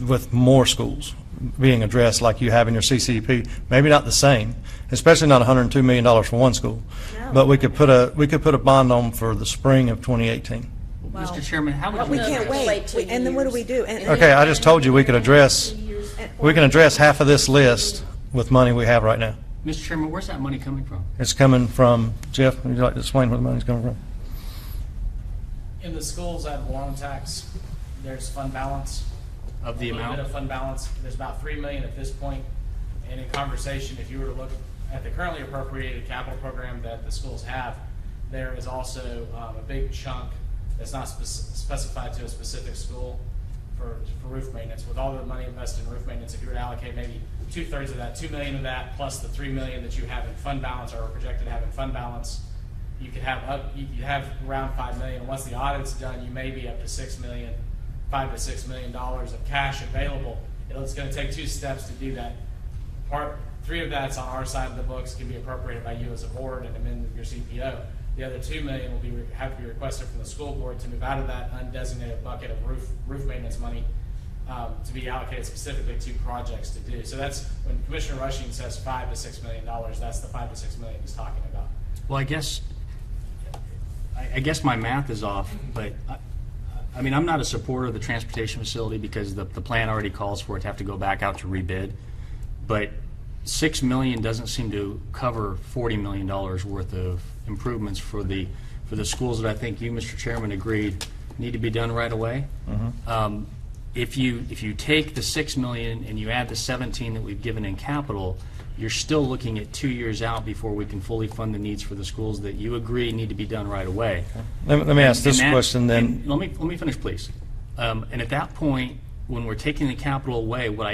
with more schools being addressed like you have in your CCP? Maybe not the same, especially not $102 million for one school. No. But we could put a bond on for the spring of 2018. Well, Mr. Chairman, how would But you we address- can't wait. And then what do we do? And- Okay, I just told you we can address half of this list with money we have right now. Mr. Chairman, where's that money coming from? It's coming from, Jeff, would you like to explain where the money's coming from? In the schools at Warren tax, there's fund balance. Of the A little amount? bit of fund balance. There's about $3 million at this point. And in conversation, if you were to look at the currently appropriated capital program that the schools have, there is also a big chunk that's not specified to a specific school for roof maintenance. With all the money invested in roof maintenance, if you were to allocate maybe 2/3 of that, $2 million of that, plus the $3 million that you have in fund balance or are projected to have in fund balance, you could have around $5 million. Once the audit's done, you may be up to $5 to $6 million of cash available. It's going to take 2 steps to do that. Part 3 of that's on our side of the books, can be appropriated by you as a board and amended your CPO. The other $2 million will have to be requested from the school board to move out of that undesignated bucket of roof maintenance money to be allocated specifically to projects to do. So that's when Commissioner Rushing says $5 to $6 million. That's the $5 to $6 million he's talking about. Well, I guess my math is off, but I mean, I'm not a supporter of the transportation facility because the plan already calls for it to have to go back out to rebid. But $6 million doesn't seem to cover $40 million worth of improvements for the schools that I think you, Mr. Chairman, agreed need to be done right away. If you take the $6 million and you add the 17 that we've given in capital, you're still looking at 2 years out before we can fully fund the needs for the schools that you agree need to be done right away. Let me ask this And that- question then. and let me finish, please. And at that point, when we're taking the capital away, what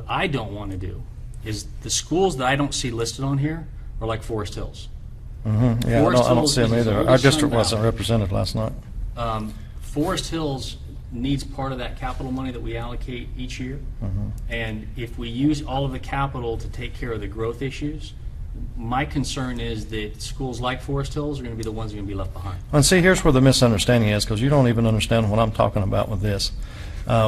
I don't want to do is the schools that I don't see listed on here are like Forest Hills. Yeah, I Forest don't Hills see them is either. always Our district Sun wasn't Valley. represented last night. Forest Hills needs part of that capital money that we allocate each year. And if we use all of the capital to take care of the growth issues, my concern is that schools like Forest Hills are going to be the ones that are going to be left behind. And see, here's where the misunderstanding is, because you don't even understand what I'm talking about with this.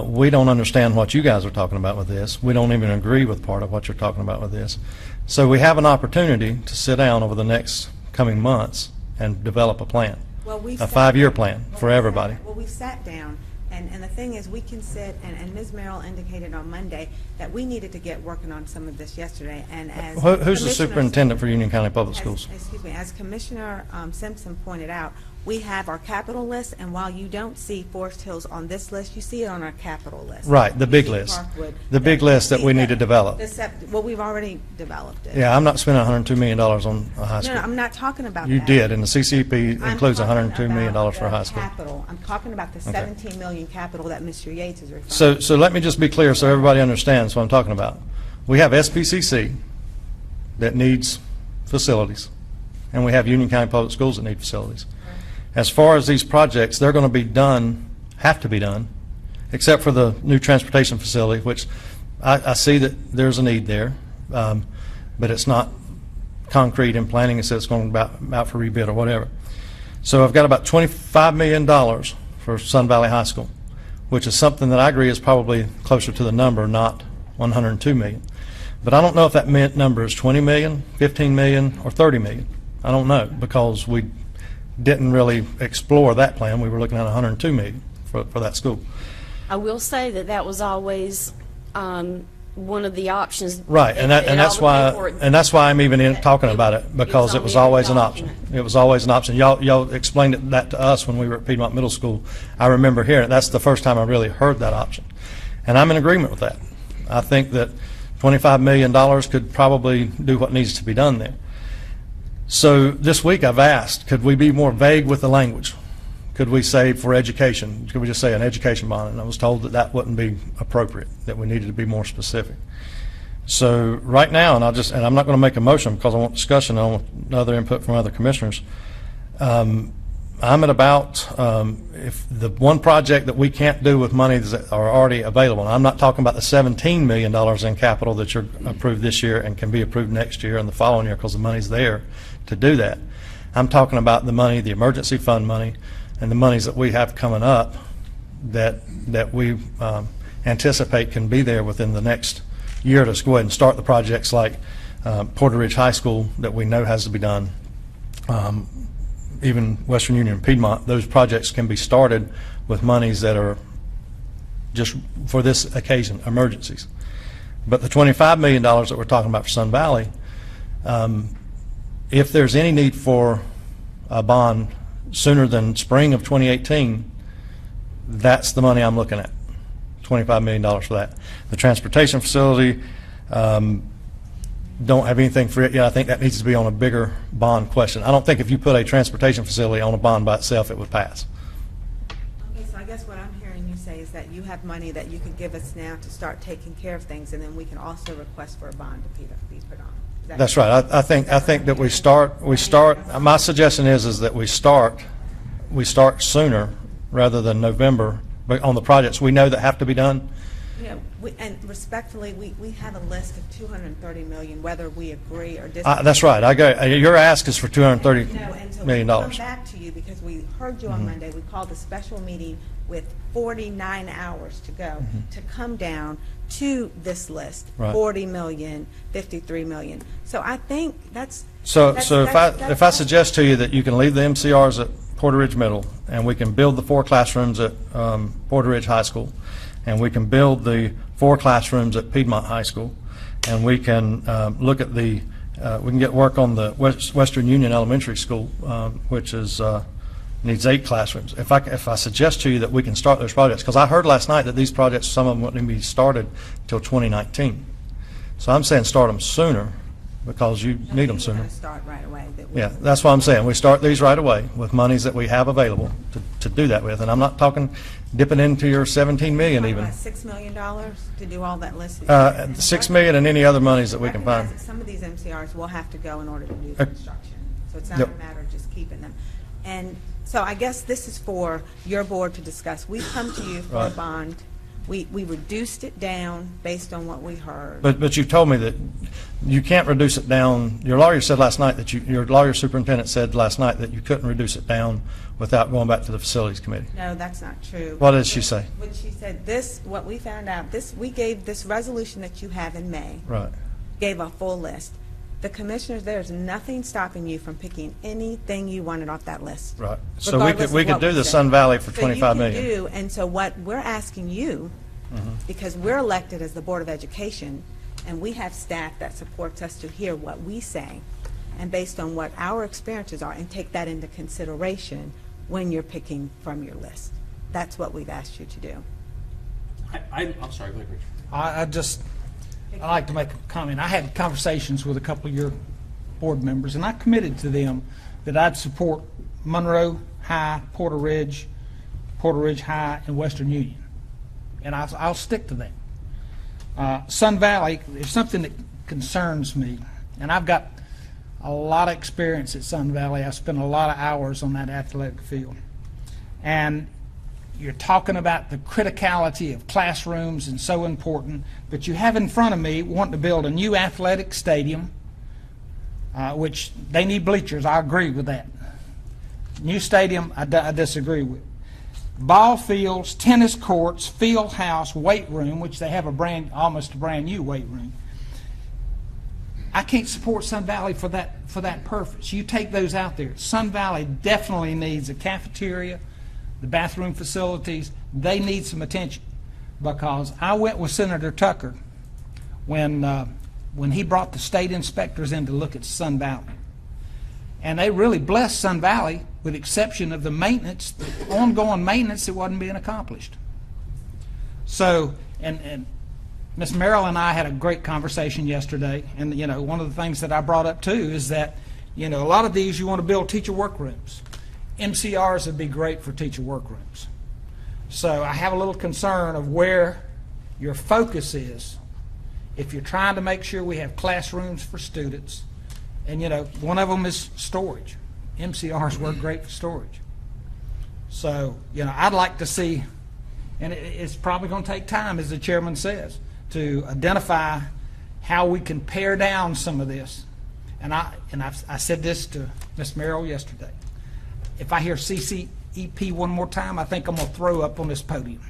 We don't understand what you guys are talking about with this. We don't even agree with part of what you're talking about with this. So we have an opportunity to sit down over the next coming months and develop a plan, Well, we've a sat- 5-year plan for everybody. Well, we sat down, and the thing is, we can sit, and Ms. Merrill indicated on Monday that we needed to get working on some of this yesterday, and as. Who's the Commissioner- superintendent for Union County Public as- Schools? Excuse me, as Commissioner Simpson pointed out, we have our capital list, and while you don't see Forest Hills on this list, you see it on our capital list. Right, the You big see list. Parkwood. The big list that we need to develop. Well, we've already developed it. Yeah, I'm not spending $102 million on a high No, school. no, I'm not talking about that. You did, and the CCP I'm includes talking $102 million about for a the high school. capital. I'm talking about the Okay. 17 million capital that Mr. Yates is referring to. So let me just be clear so everybody understands what I'm talking about. We have SPCC that needs facilities, and we have Union County Public Schools that need facilities. As far as these projects, they're going to be done, have to be done, except for the new transportation facility, which I see that there's a need there, but it's not concrete in planning. It says it's going out for rebid or whatever. So I've got about $25 million for Sun Valley High School, which is something that I agree is probably closer to the number, not 102 million. But I don't know if that number is 20 million, 15 million, or 30 million. I don't know, because we didn't really explore that plan. We were looking at 102 million for that school. I will say that that was always one of the options. Right, and that's why I'm even talking about it, because it was always an option. It was always an option. Y'all explained that to us when we were at Piedmont Middle School. I remember hearing it. That's the first time I really heard that option, and I'm in agreement with that. I think that $25 million could probably do what needs to be done there. So this week I've asked, could we be more vague with the language? Could we say for education, could we just say an education bond? And I was told that that wouldn't be appropriate, that we needed to be more specific. So right now, and I'm not going to make a motion because I want discussion, I want other input from other commissioners. I'm at about, if the one project that we can't do with money that are already available, and I'm not talking about the $17 million in capital that you're approved this year and can be approved next year and the following year because the money's there to do that. I'm talking about the money, the emergency fund money, and the monies that we have coming up that we anticipate can be there within the next year to go ahead and start the projects like Porter Ridge High School that we know has to be done. Even Western Union and Piedmont, those projects can be started with monies that are just for this occasion, emergencies. But the $25 million that we're talking about for Sun Valley, if there's any need for a bond sooner than spring of 2018, that's the money I'm looking at, $25 million for that. The transportation facility, don't have anything for it yet. I think that needs to be on a bigger bond question. I don't think if you put a transportation facility on a bond by itself, it would pass. Okay, so I guess what I'm hearing you say is that you have money that you could give us now to start taking care of things, and then we can also request for a bond to be put on. That's right. I think that we start. My suggestion is that we start sooner rather than November, but on the projects we know that have to be done. You know, and respectfully, we have a list of 230 million, whether we agree or disagree. That's right. I go. Your ask is for $230 and so million. we come back to you because we heard you on Monday. We called a special meeting with 49 hours to go to come down to this list, Right. 40 million, 53 million. So I think that's So that's- if I suggest to you that you can leave the MCRs at Porter Ridge Middle, and we can build the 4 classrooms at Porter Ridge High School, and we can build the 4 classrooms at Piedmont High School, and we can look at we can get work on the Western Union Elementary School, which is needs 8 classrooms. If I suggest to you that we can start those projects, because I heard last night that these projects, some of them wouldn't even be started till 2019. So I'm saying start them sooner because you need them we're sooner. going to start right away. Yeah, that's what I'm saying. We start these right away with monies that we have available to do that with. And I'm not talking dipping into your 17 million even. $6 million to do all that list. $6 million and any other monies that we can Recognize find. that some of these MCRs will have to go in order to do Uh, construction. So it's not yep. a matter of just keeping them. And so I guess this is for your board to discuss. We come to you for a Right. bond. We reduced it down based on what we heard. But you told me that you can't reduce it down. Your lawyer said last night that your lawyer superintendent said last night that you couldn't reduce it down without going back to the facilities committee. No, that's not true. What did she say? What she said, what we found out, we gave this resolution that you have in May, Right. gave a full list. The commissioners, there's nothing stopping you from picking anything you wanted off that list. Right. So regardless we of could what do we the said. Sun Valley for So you 25 can million. do, and so what we're asking you, because we're elected as the Board of Education, and we have staff that supports us to hear what we say, and based on what our experiences are, and take that into consideration, when you're picking from your list. That's what we've asked you to do. I'm sorry, go ahead, Richard. I'd like to make a comment. I had conversations with a couple of your board members, and I committed to them that I'd support Monroe High, Porter Ridge High, and Western Union. And I'll stick to that. Sun Valley is something that concerns me, and I've got a lot of experience at Sun Valley. I spent a lot of hours on that athletic field. And you're talking about the criticality of classrooms and so important, but you have in front of me wanting to build a new athletic stadium, which they need bleachers. I agree with that. New stadium, I disagree with. Ball fields, tennis courts, field house, weight room, which they have almost a brand new weight room. I can't support Sun Valley for that purpose. You take those out there. Sun Valley definitely needs a cafeteria, the bathroom facilities. They need some attention, because I went with Senator Tucker when he brought the state inspectors in to look at Sun Valley. And they really blessed Sun Valley, with the exception of the maintenance, the ongoing maintenance that wasn't being accomplished. So, and Ms. Merrill and I had a great conversation yesterday, and one of the things that I brought up too is that a lot of these you want to build teacher workrooms. MCRs would be great for teacher workrooms. So I have a little concern of where your focus is if you're trying to make sure we have classrooms for students, and one of them is storage. MCRs work great for storage. So I'd like to see, and it's probably going to take time, as the chairman says, to identify how we can pare down some of this. And I said this to Ms. Merrill yesterday. If I hear CCEP one more time, I think I'm going to throw up on this podium,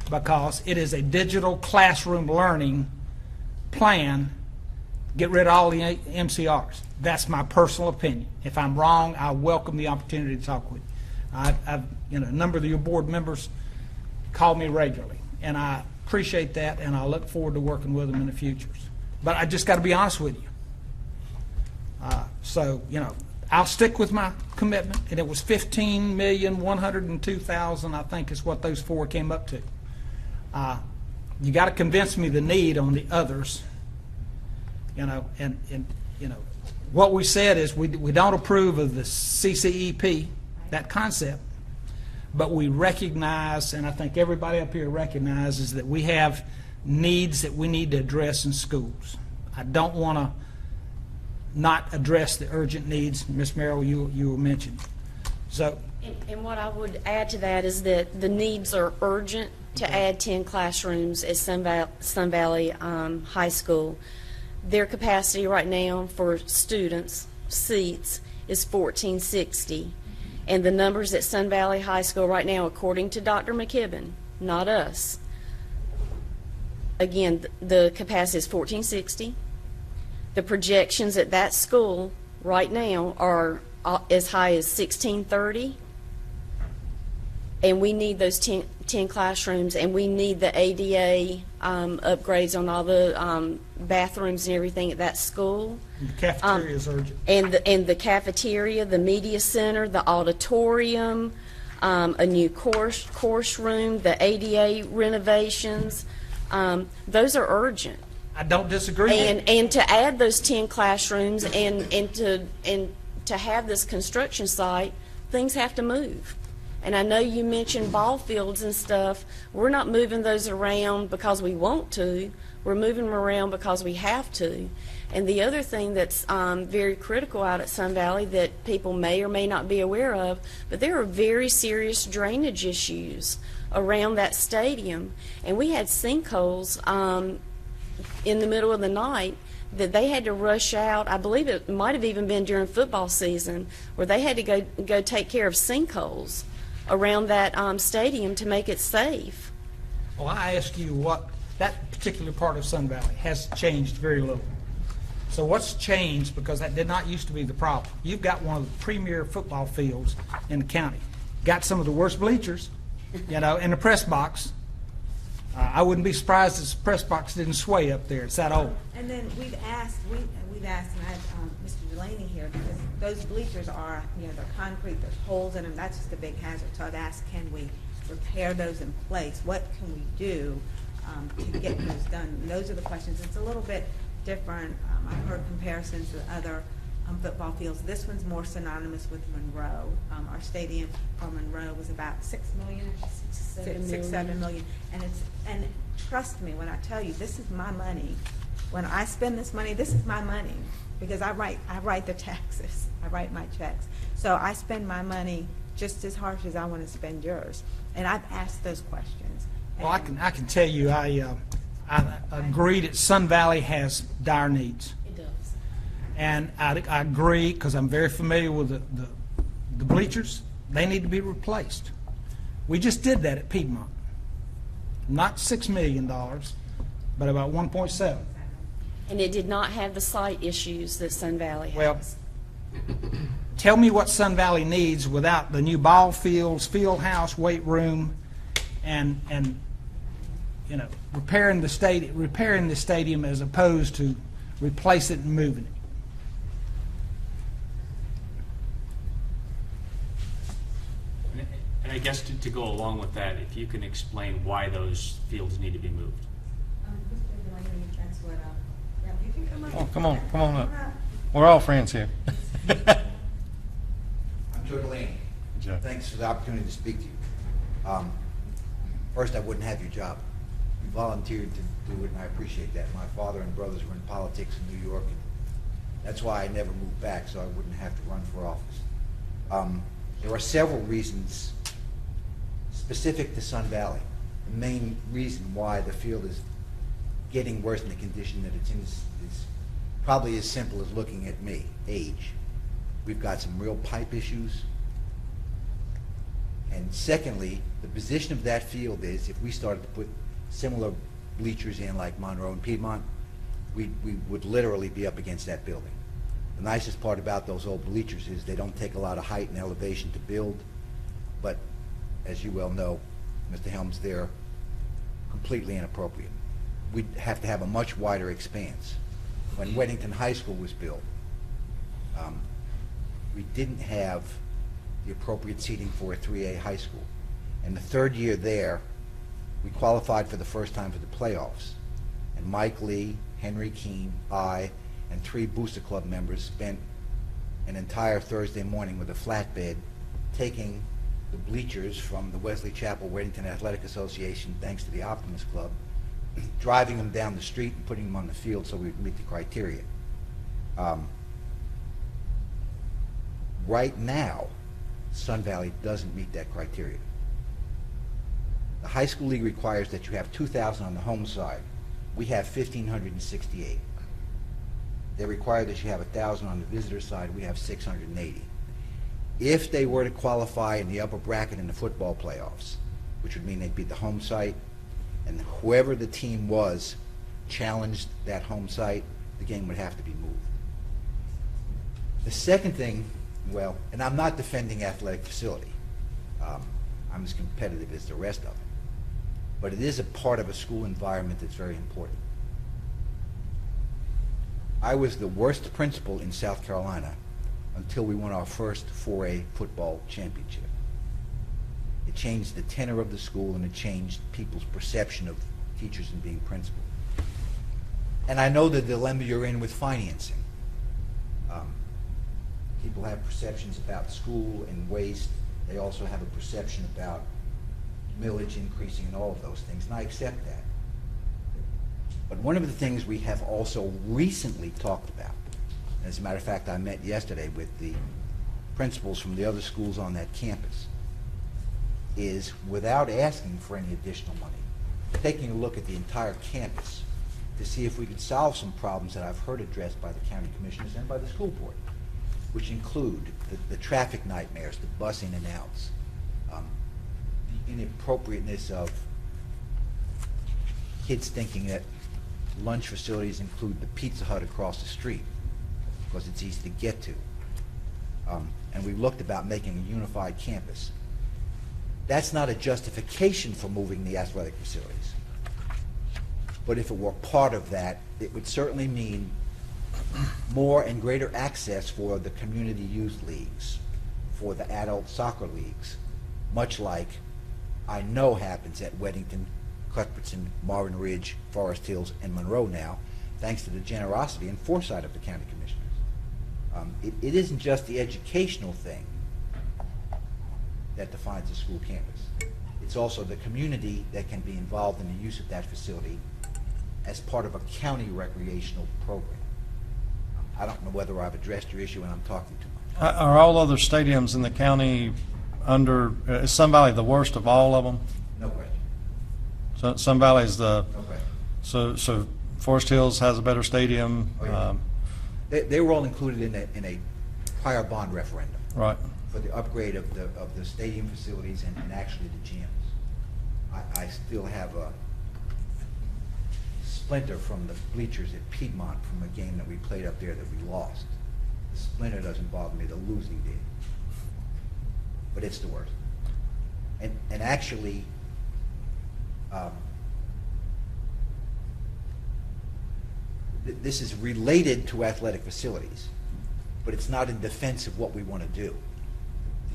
because it is a digital classroom learning plan. Get rid of all the MCRs. That's my personal opinion. If I'm wrong, I welcome the opportunity to talk with you. A number of your board members call me regularly, and I appreciate that, and I look forward to working with them in the future. But I just got to be honest with you. I'll stick with my commitment, and it was $15,102,000, I think, is what those four came up to. You got to convince me the need on the others. What we said is we don't approve of the CCEP, that concept, but we recognize, and I think everybody up here recognizes, that we have needs that we need to address in schools. I don't want to not address the urgent needs, Ms. Merrill, you were mentioning. So, and what I would add to that is that the needs are urgent to add 10 classrooms at Sun Valley High School. Their capacity right now for students, seats, is 1460. And the numbers at Sun Valley High School right now, according to Dr. McKibben, not us, again, the capacity is 1460. The projections at that school right now are as high as 1630. And we need those 10 classrooms, and we need the ADA upgrades on all the bathrooms and everything at that school. the cafeteria is urgent. And the cafeteria, the media center, the auditorium, a new course room, the ADA renovations, those are urgent. I don't disagree. And to add those 10 classrooms and to have this construction site, things have to move. And I know you mentioned ball fields and stuff. We're not moving those around because we want to. We're moving them around because we have to. And the other thing that's very critical out at Sun Valley that people may or may not be aware of, but there are very serious drainage issues around that stadium. And we had sinkholes in the middle of the night that they had to rush out. I believe it might have even been during football season, where they had to go take care of sinkholes around that stadium to make it safe. Well, I ask you what, that particular part of Sun Valley has changed very little. So what's changed, because that did not used to be the problem. You've got one of the premier football fields in the county. Got some of the worst bleachers, in the press box. I wouldn't be surprised if the press box didn't sway up there. It's that old. And then we've asked, and I had Mr. Delaney here, because those bleachers are, they're concrete, there's holes in them, that's just a big hazard. So I've asked, can we repair those in place? What can we do to get those done? And those are the questions. It's a little bit different. I've heard comparisons to other football fields. This one's more synonymous with Monroe. Our stadium for Monroe was about $6 million, $7 million. And trust me when I tell you, this is my money. When I spend this money, this is my money, because I write the taxes. I write my checks. So I spend my money just as harsh as I want to spend yours. And I've asked those questions. Well, I can tell you, I agree that Sun Valley has dire needs. It does. And I agree, because I'm very familiar with the bleachers. They need to be replaced. We just did that at Piedmont. Not $6 million, but about 1.7. And it did not have the site issues that Sun Valley has. Well, tell me what Sun Valley needs without the new ball fields, field house, weight room, and repairing the stadium as opposed to replace it and moving it. And I guess to go along with that, if you can explain why those fields need to be moved. Mr. Delaney, that's what, you can come up. Oh, come on up. We're all friends here. I'm Joe Delaney. Joe. Thanks for the opportunity to speak to you. First, I wouldn't have your job. You volunteered to do it, and I appreciate that. My father and brothers were in politics in New York, and that's why I never moved back, so I wouldn't have to run for office. There are several reasons specific to Sun Valley. The main reason why the field is getting worse in the condition that it's in is probably as simple as looking at me, age. We've got some real pipe issues. And secondly, the position of that field is, if we started to put similar bleachers in like Monroe and Piedmont, we would literally be up against that building. The nicest part about those old bleachers is they don't take a lot of height and elevation to build, but as you well know, Mr. Helms, they're completely inappropriate. We'd have to have a much wider expanse. When Weddington High School was built, we didn't have the appropriate seating for a 3A high school. And the third year there, we qualified for the first time for the playoffs. And Mike Lee, Henry Keene, I, and 3 Booster Club members spent an entire Thursday morning with a flatbed taking the bleachers from the Wesley Chapel Weddington Athletic Association, thanks to the Optimist Club, driving them down the street and putting them on the field so we would meet the criteria. Right now, Sun Valley doesn't meet that criteria. The high school league requires that you have 2,000 on the home side. We have 1,568. They require that you have 1,000 on the visitor side. We have 680. If they were to qualify in the upper bracket in the football playoffs, which would mean they'd be the home site, and whoever the team was challenged that home site, the game would have to be moved. The second thing, well, and I'm not defending athletic facility. I'm as competitive as the rest of them. But it is a part of a school environment that's very important. I was the worst principal in South Carolina until we won our first 4A football championship. It changed the tenor of the school, and it changed people's perception of teachers and being principal. And I know the dilemma you're in with financing. People have perceptions about school and waste. They also have a perception about millage increasing and all of those things, and I accept that. But one of the things we have also recently talked about, as a matter of fact, I met yesterday with the principals from the other schools on that campus, is without asking for any additional money, taking a look at the entire campus to see if we could solve some problems that I've heard addressed by the county commissioners and by the school board, which include the traffic nightmares, the bus in and outs, the inappropriateness of kids thinking that lunch facilities include the Pizza Hut across the street because it's easy to get to. And we looked about making a unified campus. That's not a justification for moving the athletic facilities. But if it were part of that, it would certainly mean more and greater access for the community youth leagues, for the adult soccer leagues, much like I know happens at Weddington, Cuthbertson, Marvin Ridge, Forest Hills, and Monroe now, thanks to the generosity and foresight of the county commissioners. It isn't just the educational thing that defines a school campus. It's also the community that can be involved in the use of that facility as part of a county recreational program. I don't know whether I've addressed your issue and I'm talking too much. Are all other stadiums in the county under, is Sun Valley the worst of all of them? No question. So Sun Valley is the, No question. so Forest Hills has a better stadium? Oh, yeah. They were all included in a prior bond referendum Right. for the upgrade of the stadium facilities and actually the gyms. I still have a splinter from the bleachers at Piedmont from a game that we played up there that we lost. The splinter doesn't bother me, the losing did. But it's the worst. And actually, this is related to athletic facilities, but it's not in defense of what we want to do.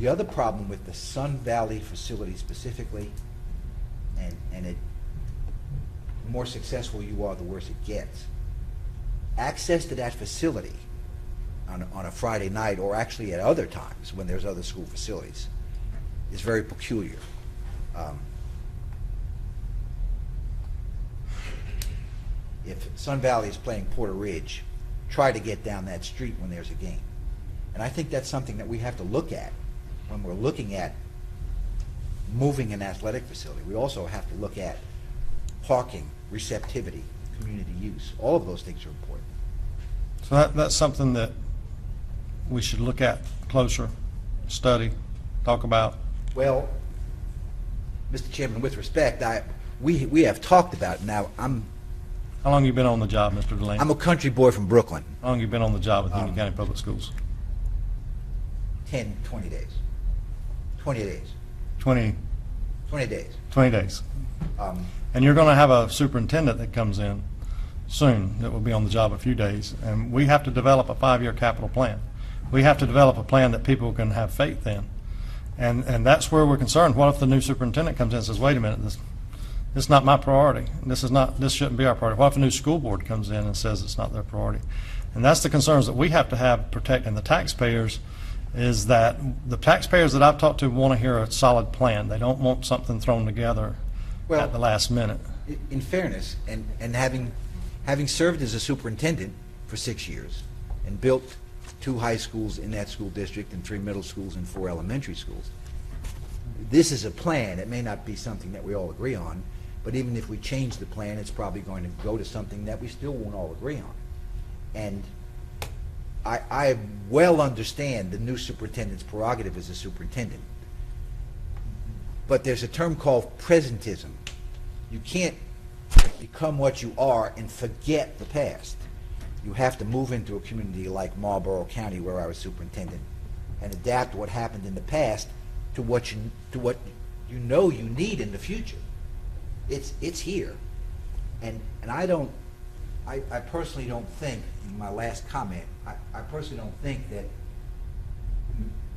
The other problem with the Sun Valley facility specifically, and the more successful you are, the worse it gets. Access to that facility on a Friday night, or actually at other times when there's other school facilities, is very peculiar. If Sun Valley is playing Porter Ridge, try to get down that street when there's a game. And I think that's something that we have to look at when we're looking at moving an athletic facility. We also have to look at parking, receptivity, community use. All of those things are important. So that's something that we should look at closer, study, talk about. Well, Mr. Chairman, with respect, we have talked about it. Now, How long you been on the job, Mr. Delaney? I'm a country boy from Brooklyn. How long you been on the job with Union County Public Schools? 10, 20 days. 20 days. 20 days. days. And you're going to have a superintendent that comes in soon that will be on the job a few days. And we have to develop a 5-year capital plan. We have to develop a plan that people can have faith in. And that's where we're concerned. What if the new superintendent comes in and says, wait a minute, this is not my priority. This shouldn't be our priority. What if a new school board comes in and says it's not their priority? And that's the concerns that we have to have protecting the taxpayers, is that the taxpayers that I've talked to want to hear a solid plan. They don't want something thrown together at the last minute. In fairness, and having served as a superintendent for 6 years and built 2 high schools in that school district and 3 middle schools and 4 elementary schools, this is a plan. It may not be something that we all agree on, but even if we change the plan, it's probably going to go to something that we still won't all agree on. And I well understand the new superintendent's prerogative as a superintendent, but there's a term called presentism. You can't become what you are and forget the past. You have to move into a community like Marlborough County, where I was superintendent, and adapt what happened in the past to what you know you need in the future. It's here, and I personally don't think, in my last comment, I personally don't think that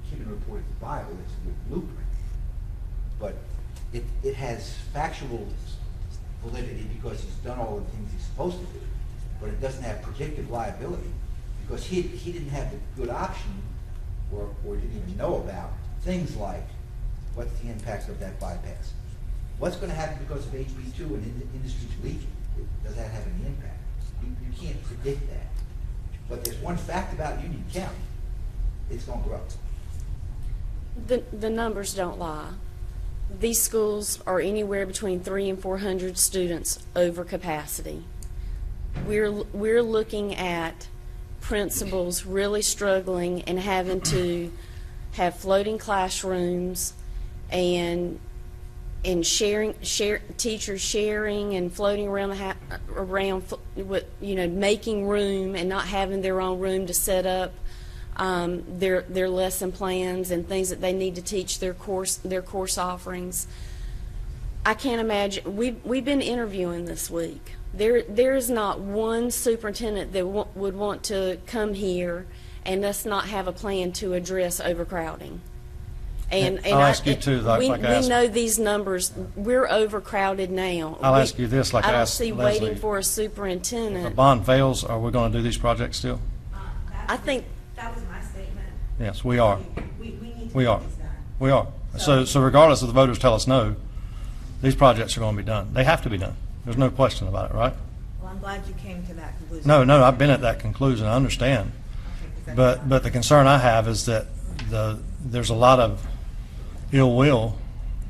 keeping a report is the Bible, it's a good blueprint, but it has factual validity because he's done all the things he's supposed to do, but it doesn't have predictive liability because he didn't have the good option or didn't even know about things like what's the impact of that bypass. What's going to happen because of HB2 and industry's leaking? Does that have any impact? You can't predict that. But there's one fact about Union County. It's going to grow. The numbers don't lie. These schools are anywhere between 300 and 400 students over capacity. We're looking at principals really struggling and having to have floating classrooms and teachers sharing and floating around making room and not having their own room to set up their lesson plans and things that they need to teach their course offerings. I can't imagine, we've been interviewing this week. There is not one superintendent that would want to come here and us not have a plan to address overcrowding. And I'll ask you too, like I we asked- know these numbers, we're overcrowded now. I'll ask you this, like I I don't asked see Leslie. waiting for a If the superintendent. bond fails, are we going to do these projects still? I think, That was my statement. Yes, we are. We need to We get are. these done. We are. So regardless if the voters tell us no, these projects are going to be done. They have to be done. There's no question about it, right? Well, I'm glad you came to that conclusion. No, I've been at that conclusion. I understand. Okay, 'cause that's- But the concern I have is that there's a lot of ill will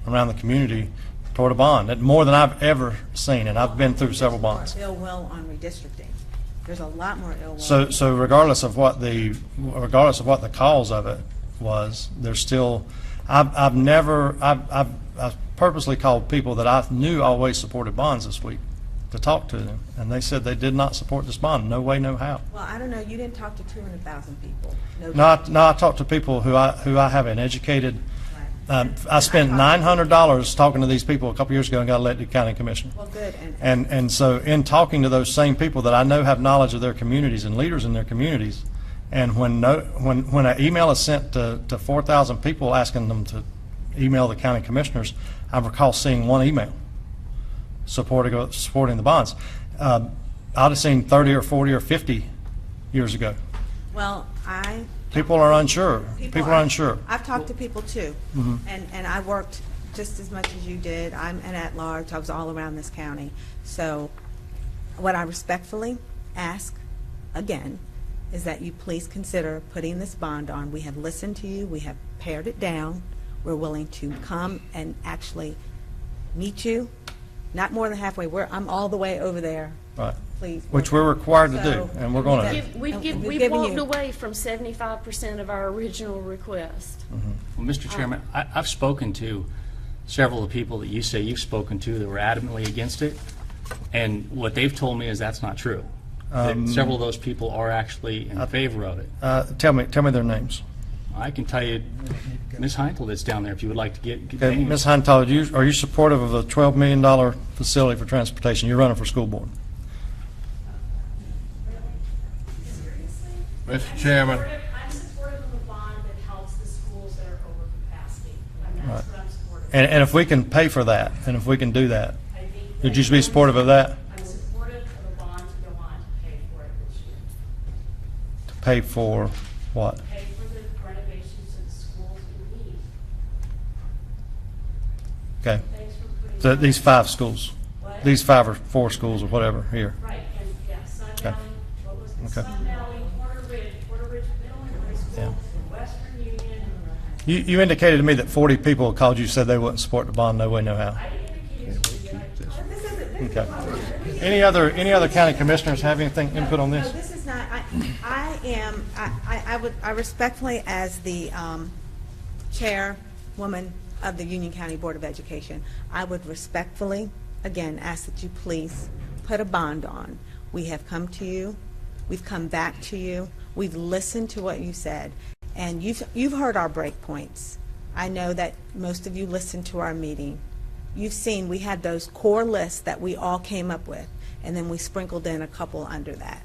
around the community toward a bond, and more than I've ever seen, and I've been through several bonds. There's more ill will on redistricting. There's a lot more ill will. So regardless of what the cause of it was, there's still, I've purposely called people that I knew always supported bonds this week to talk to them, and they said they did not support this bond. No way, no how. Well, I don't know, you didn't talk to 200,000 people. No, I talked to people who I have an educated. Right. I spent $900 talking to these people a couple years ago and got elected county commissioner. Well, good. And so in talking to those same people that I know have knowledge of their communities and leaders in their communities, and when an email is sent to 4,000 people asking them to email the county commissioners, I recall seeing one email supporting the bonds. I'd have seen 30 or 40 or 50 years ago. Well, People are unsure. People are unsure. I've talked to people too, and I worked just as much as you did. I'm an at-large. I was all around this county. So what I respectfully ask, again, is that you please consider putting this bond on. We have listened to you. We have pared it down. We're willing to come and actually meet you, not more than halfway. I'm all the way over there. Right. Please. Which we're required to do, So- and we're going to. we've given walked you- away from 75% of our original request. Well, Mr. Chairman, I've spoken to several of the people that you say you've spoken to that were adamantly against it, and what they've told me is that's not true. That several of those people are actually in favor of it. Tell me their names. I can tell you, Ms. Heintel that's down there, if you would like to get Okay, names. Ms. Heintel, are you supportive of a $12 million facility for transportation? You're running for school board. Mr. Chairman, I'm supportive of a bond that helps the schools that are over capacity. And that's what I'm supportive of. And if we can pay for that, and if we can do that, I think would that you be supportive of that? I'm supportive of a bond to go on to pay for it this year. To pay for what? Pay for the renovations of the schools in need. Okay. Thanks for putting. So these 5 schools, What? these 5 or 4 schools or whatever here. Right, and yeah, Sun Valley, what was it? Okay. Sun Valley, Porter Ridge Middle and High School, Western Union. You indicated to me that 40 people called you, said they wouldn't support the bond, no way, no how. I indicated to you that I Okay. Any other county commissioners have anything input on No, this? this is not, I respectfully, as the chairwoman of the Union County Board of Education, I would respectfully, again, ask that you please put a bond on. We have come to you, we've come back to you, we've listened to what you said, and you've heard our break points. I know that most of you listened to our meeting. You've seen we had those core lists that we all came up with, and then we sprinkled in a couple under that.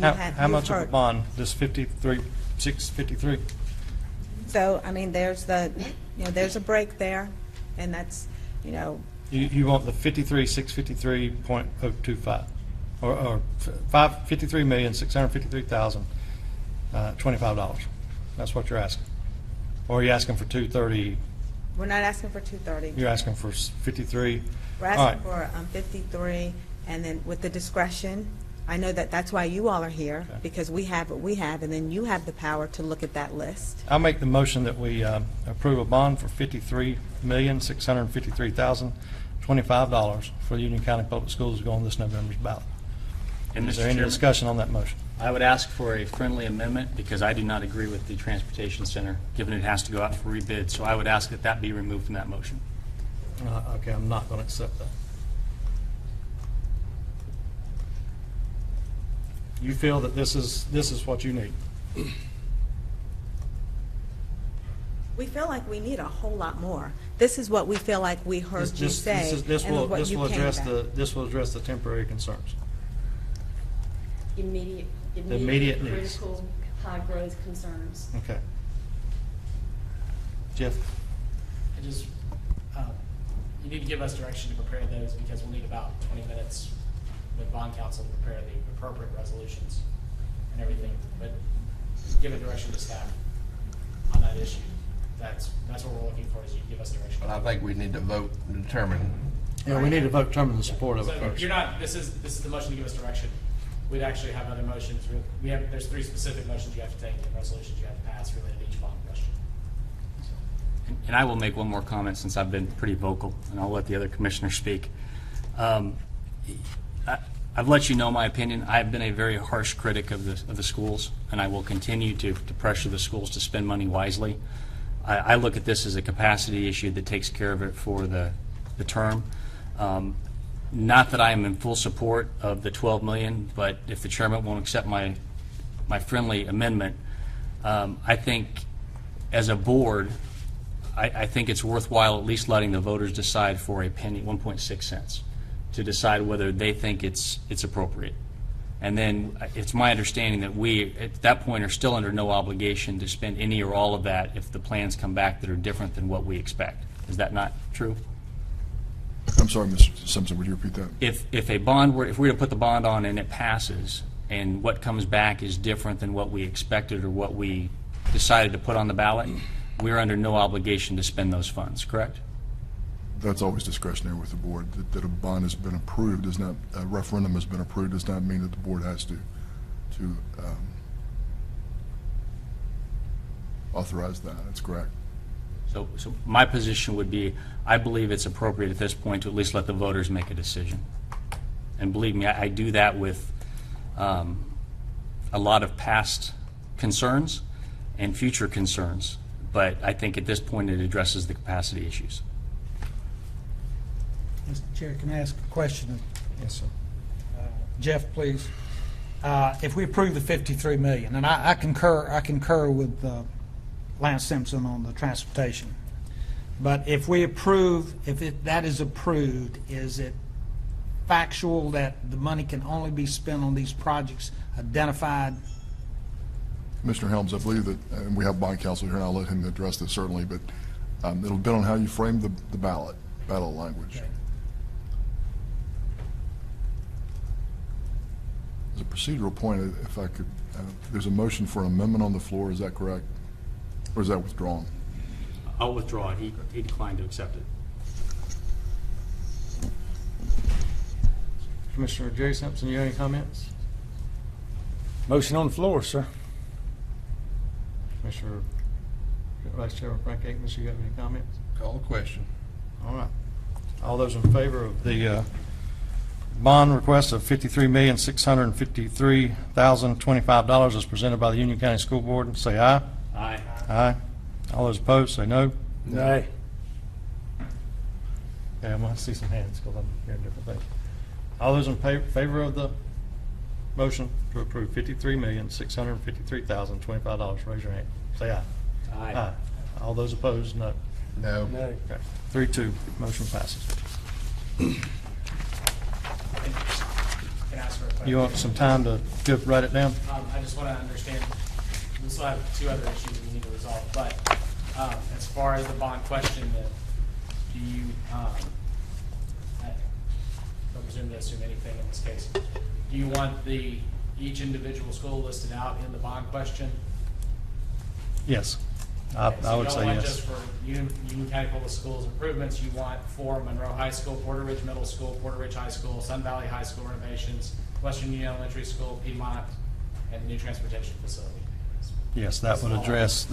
How much of a bond, this 653? So, I mean, there's there's a break there, and that's, You want the 53,653.025, or $53,653,025. That's what you're asking. Or are you asking for 230? we're not asking for 230. You're asking for 53? We're All right. asking for 53, and then with the discretion, I know that that's why you all are here, Okay. because we have what we have, and then you have the power to look at that list. I'll make the motion that we approve a bond for $53,653,025 for the Union County Public Schools to go on this November's ballot. And Is Mr. there any Chairman, discussion on that motion? I would ask for a friendly amendment because I do not agree with the transportation center, given it has to go out for rebid. So I would ask that that be removed from that motion. Okay, I'm not going to accept that. You feel that this is what you need? We feel like we need a whole lot more. This is what we feel like we heard you say, This and will what you came address back. this will address the temporary concerns. Immediate immediate needs. critical, high-growth concerns. Okay. Jeff? I just, you need to give us direction to prepare those, because we'll need about 20 minutes with bond counsel to prepare the appropriate resolutions and everything. But give a direction to staff on that issue. That's what we're looking for, is you give us direction. But I think we need to vote and determine. Yeah, we need to vote, determine the support of So it if first. you're not, this is the motion to give us direction. We'd actually have other motions. There's 3 specific motions you have to take and resolutions you have to pass related to each bond question. And I will make one more comment, since I've been pretty vocal, and I'll let the other commissioners speak. I've let you know my opinion. I've been a very harsh critic of the schools, and I will continue to pressure the schools to spend money wisely. I look at this as a capacity issue that takes care of it for the term. Not that I am in full support of the $12 million, but if the chairman won't accept my friendly amendment, I think as a board, I think it's worthwhile at least letting the voters decide for a penny, 1.6 cents, to decide whether they think it's appropriate. And then it's my understanding that we, at that point, are still under no obligation to spend any or all of that if the plans come back that are different than what we expect. Is that not true? I'm sorry, Mr. Simpson, would you repeat that? If a bond were, if we were to put the bond on and it passes, and what comes back is different than what we expected or what we decided to put on the ballot, we're under no obligation to spend those funds, correct? That's always discretionary with the board. That a bond has been approved does not, a referendum has been approved does not mean that the board has to authorize that. That's correct. So my position would be, I believe it's appropriate at this point to at least let the voters make a decision. And believe me, I do that with a lot of past concerns and future concerns, but I think at this point it addresses the capacity issues. Mr. Chair, can I ask a question? Yes, sir. Jeff, please. If we approve the $53 million, and I concur with Lance Simpson on the transportation, but if we approve, that is approved, is it factual that the money can only be spent on these projects identified? Commissioner Helms, I believe that, and we have bond counsel here, and I'll let him address this certainly, but it'll depend on how you frame the ballot language. Okay. As a procedural point, if I could, there's a motion for an amendment on the floor, is that correct? Or is that withdrawn? I'll withdraw it. He declined to accept it. Commissioner Jerry Simpson, you have any comments? Motion on the floor, sir. Commissioner Vice Chairman Frank Akins, you have any comments? Call the question. All right. All those in favor of the bond request of $53,653,025 as presented by the Union County School Board, say aye. Aye. Aye. All those opposed, say no. Aye. Okay, I'm going to see some hands because I'm hearing different things. All those in favor of the motion to approve $53,653,025, raise your hand. Say aye. Aye. All those opposed, no. No. Okay. 3-2, motion passes. Can I ask for a question? You want some time to write it down? I just want to understand, we still have 2 other issues we need to resolve, but as far as the bond question, do you, I don't presume to assume anything in this case, do you want each individual school listed out in the bond question? Yes. Okay, so I would say you don't want yes. just for Union County Public Schools improvements, you want for Monroe High School, Porter Ridge Middle School, Porter Ridge High School, Sun Valley High School renovations, Western Union Elementary School, Piedmont, and the new transportation facility. Yes, that would address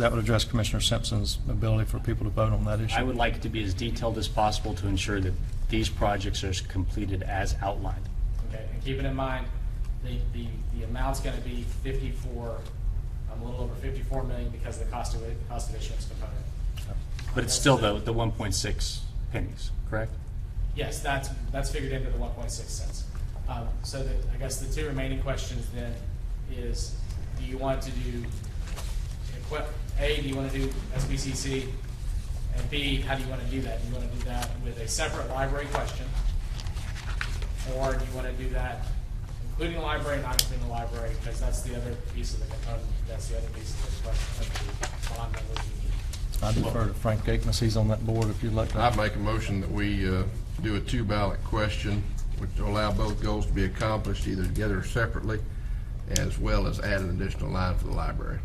Commissioner Simpson's ability for people to vote on that issue. I would like it to be as detailed as possible to ensure that these projects are completed as outlined. Okay, and keeping in mind, the amount's going to be a little over 54 million because of the cost of issuance component. But it's still the 1.6 pennies, correct? Yes, that's figured into the 1.6 cents. So I guess the 2 remaining questions then is, do you want to do, A, do you want to do SBCC? And B, how do you want to do that? Do you want to do that with a separate library question? Or do you want to do that including the library and not including the library? Because that's the other piece of the component, that's the other piece of the question, of the bond numbers you need. I defer to Frank Akins, he's on that board if you'd like to. I'd make a motion that we do a two-ballot question, which will allow both goals to be accomplished either together or separately, as well as add an additional line for the library.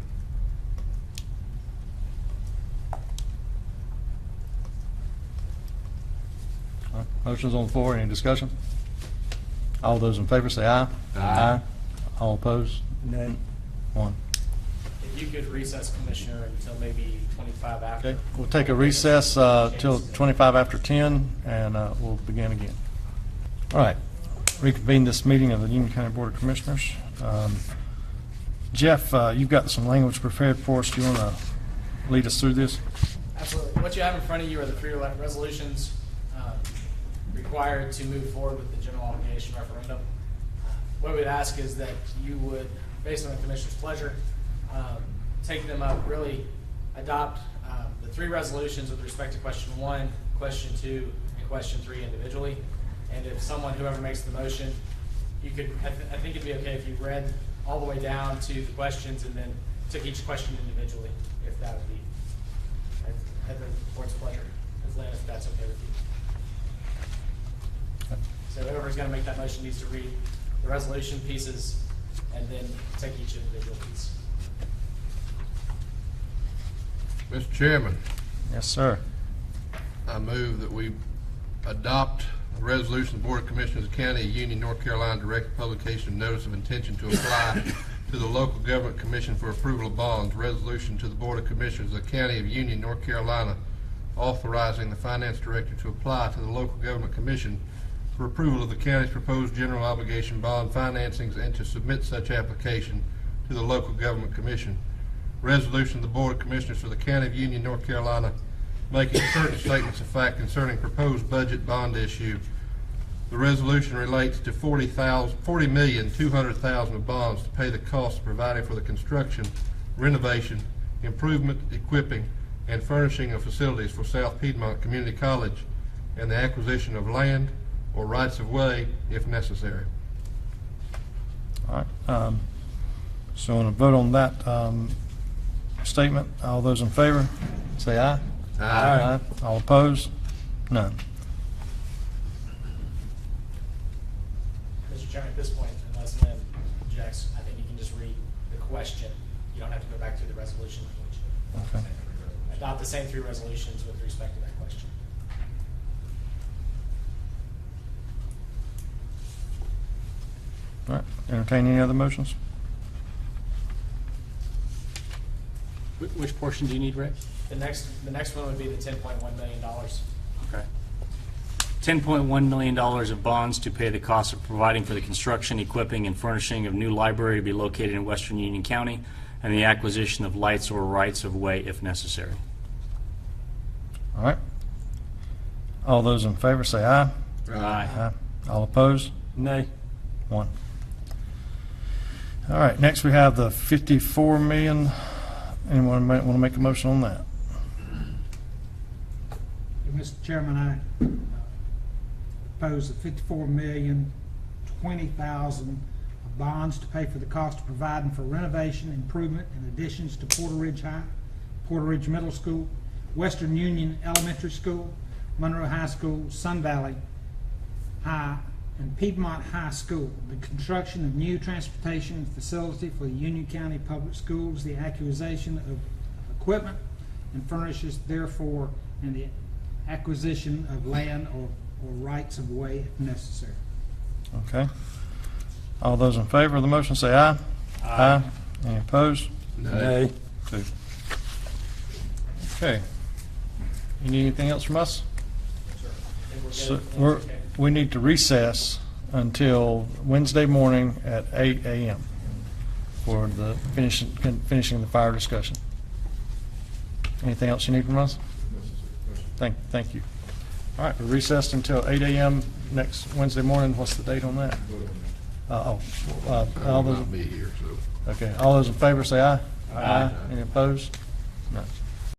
Motion's on the floor, any discussion? All those in favor say aye. Aye. All opposed? Nay. One. If you could recess, Commissioner, until maybe 25 after. Okay, we'll take a recess till 25 after 10, and we'll begin again. All right, reconvene this meeting of the Union County Board of Commissioners. Jeff, you've got some language prepared for us. Do you want to lead us through this? Absolutely. What you have in front of you are the three resolutions required to move forward with the general obligation referendum. What we'd ask is that you would, based on the Commissioner's pleasure, take them up, really adopt the three resolutions with respect to question 1, question 2, and question 3 individually. And if someone, whoever makes the motion, you could, I think it'd be okay if you read all the way down to the questions and then took each question individually, if that would be at the board's pleasure. Ms. Lynn, if that's okay with you. So whoever's going to make that motion needs to read the resolution pieces and then take each individual piece. Mr. Chairman, Yes, sir. I move that we adopt a resolution of the Board of Commissioners of the County of Union, North Carolina, direct publication of notice of intention to apply to the Local Government Commission for approval of bonds. Resolution to the Board of Commissioners of the County of Union, North Carolina, authorizing the Finance Director to apply to the Local Government Commission for approval of the county's proposed general obligation bond financings and to submit such application to the Local Government Commission. Resolution of the Board of Commissioners for the County of Union, North Carolina, making certain statements of fact concerning proposed budget bond issue. The resolution relates to $40,200,000 of bonds to pay the cost of providing for the construction, renovation, improvement, equipping, and furnishing of facilities for South Piedmont Community College and the acquisition of land or rights of way if necessary. All right. So on a vote on that statement, all those in favor, say aye. Aye. All opposed? None. Mr. Chairman, at this point, unless Lynn objects, I think you can just read the question. You don't have to go back to the resolution. Okay. Adopt the same three resolutions with respect to that question. All right. Entertain any other motions? Which portion do you need, Rick? The next one would be the $10.1 million. Okay. $10.1 million of bonds to pay the cost of providing for the construction, equipping, and furnishing of new library to be located in Western Union County, and the acquisition of lights or rights of way if necessary. All right. All those in favor say aye. Aye. All opposed? Nay. One. All right, next we have the 54 million. Anyone want to make a motion on that? Mr. Chairman, I propose the $54,020,000 of bonds to pay for the cost of providing for renovation, improvement, and additions to Porter Ridge High, Porter Ridge Middle School, Western Union Elementary School, Monroe High School, Sun Valley High, and Piedmont High School, the construction of new transportation facility for the Union County Public Schools, the acquisition of equipment and furnishes therefore, and the acquisition of land or rights of way if necessary. Okay. All those in favor of the motion say aye. Aye. Any opposed? Nay. Two. Okay. You need anything else from us? So we need to recess until Wednesday morning at 8 a.m. for the finishing the fire discussion. Anything else you need from us? Thank you. All right, we're recessed until 8 a.m. next Wednesday morning. What's the date on that? All those, Not me here, so. okay, all those in favor say aye. Aye. Any opposed? No.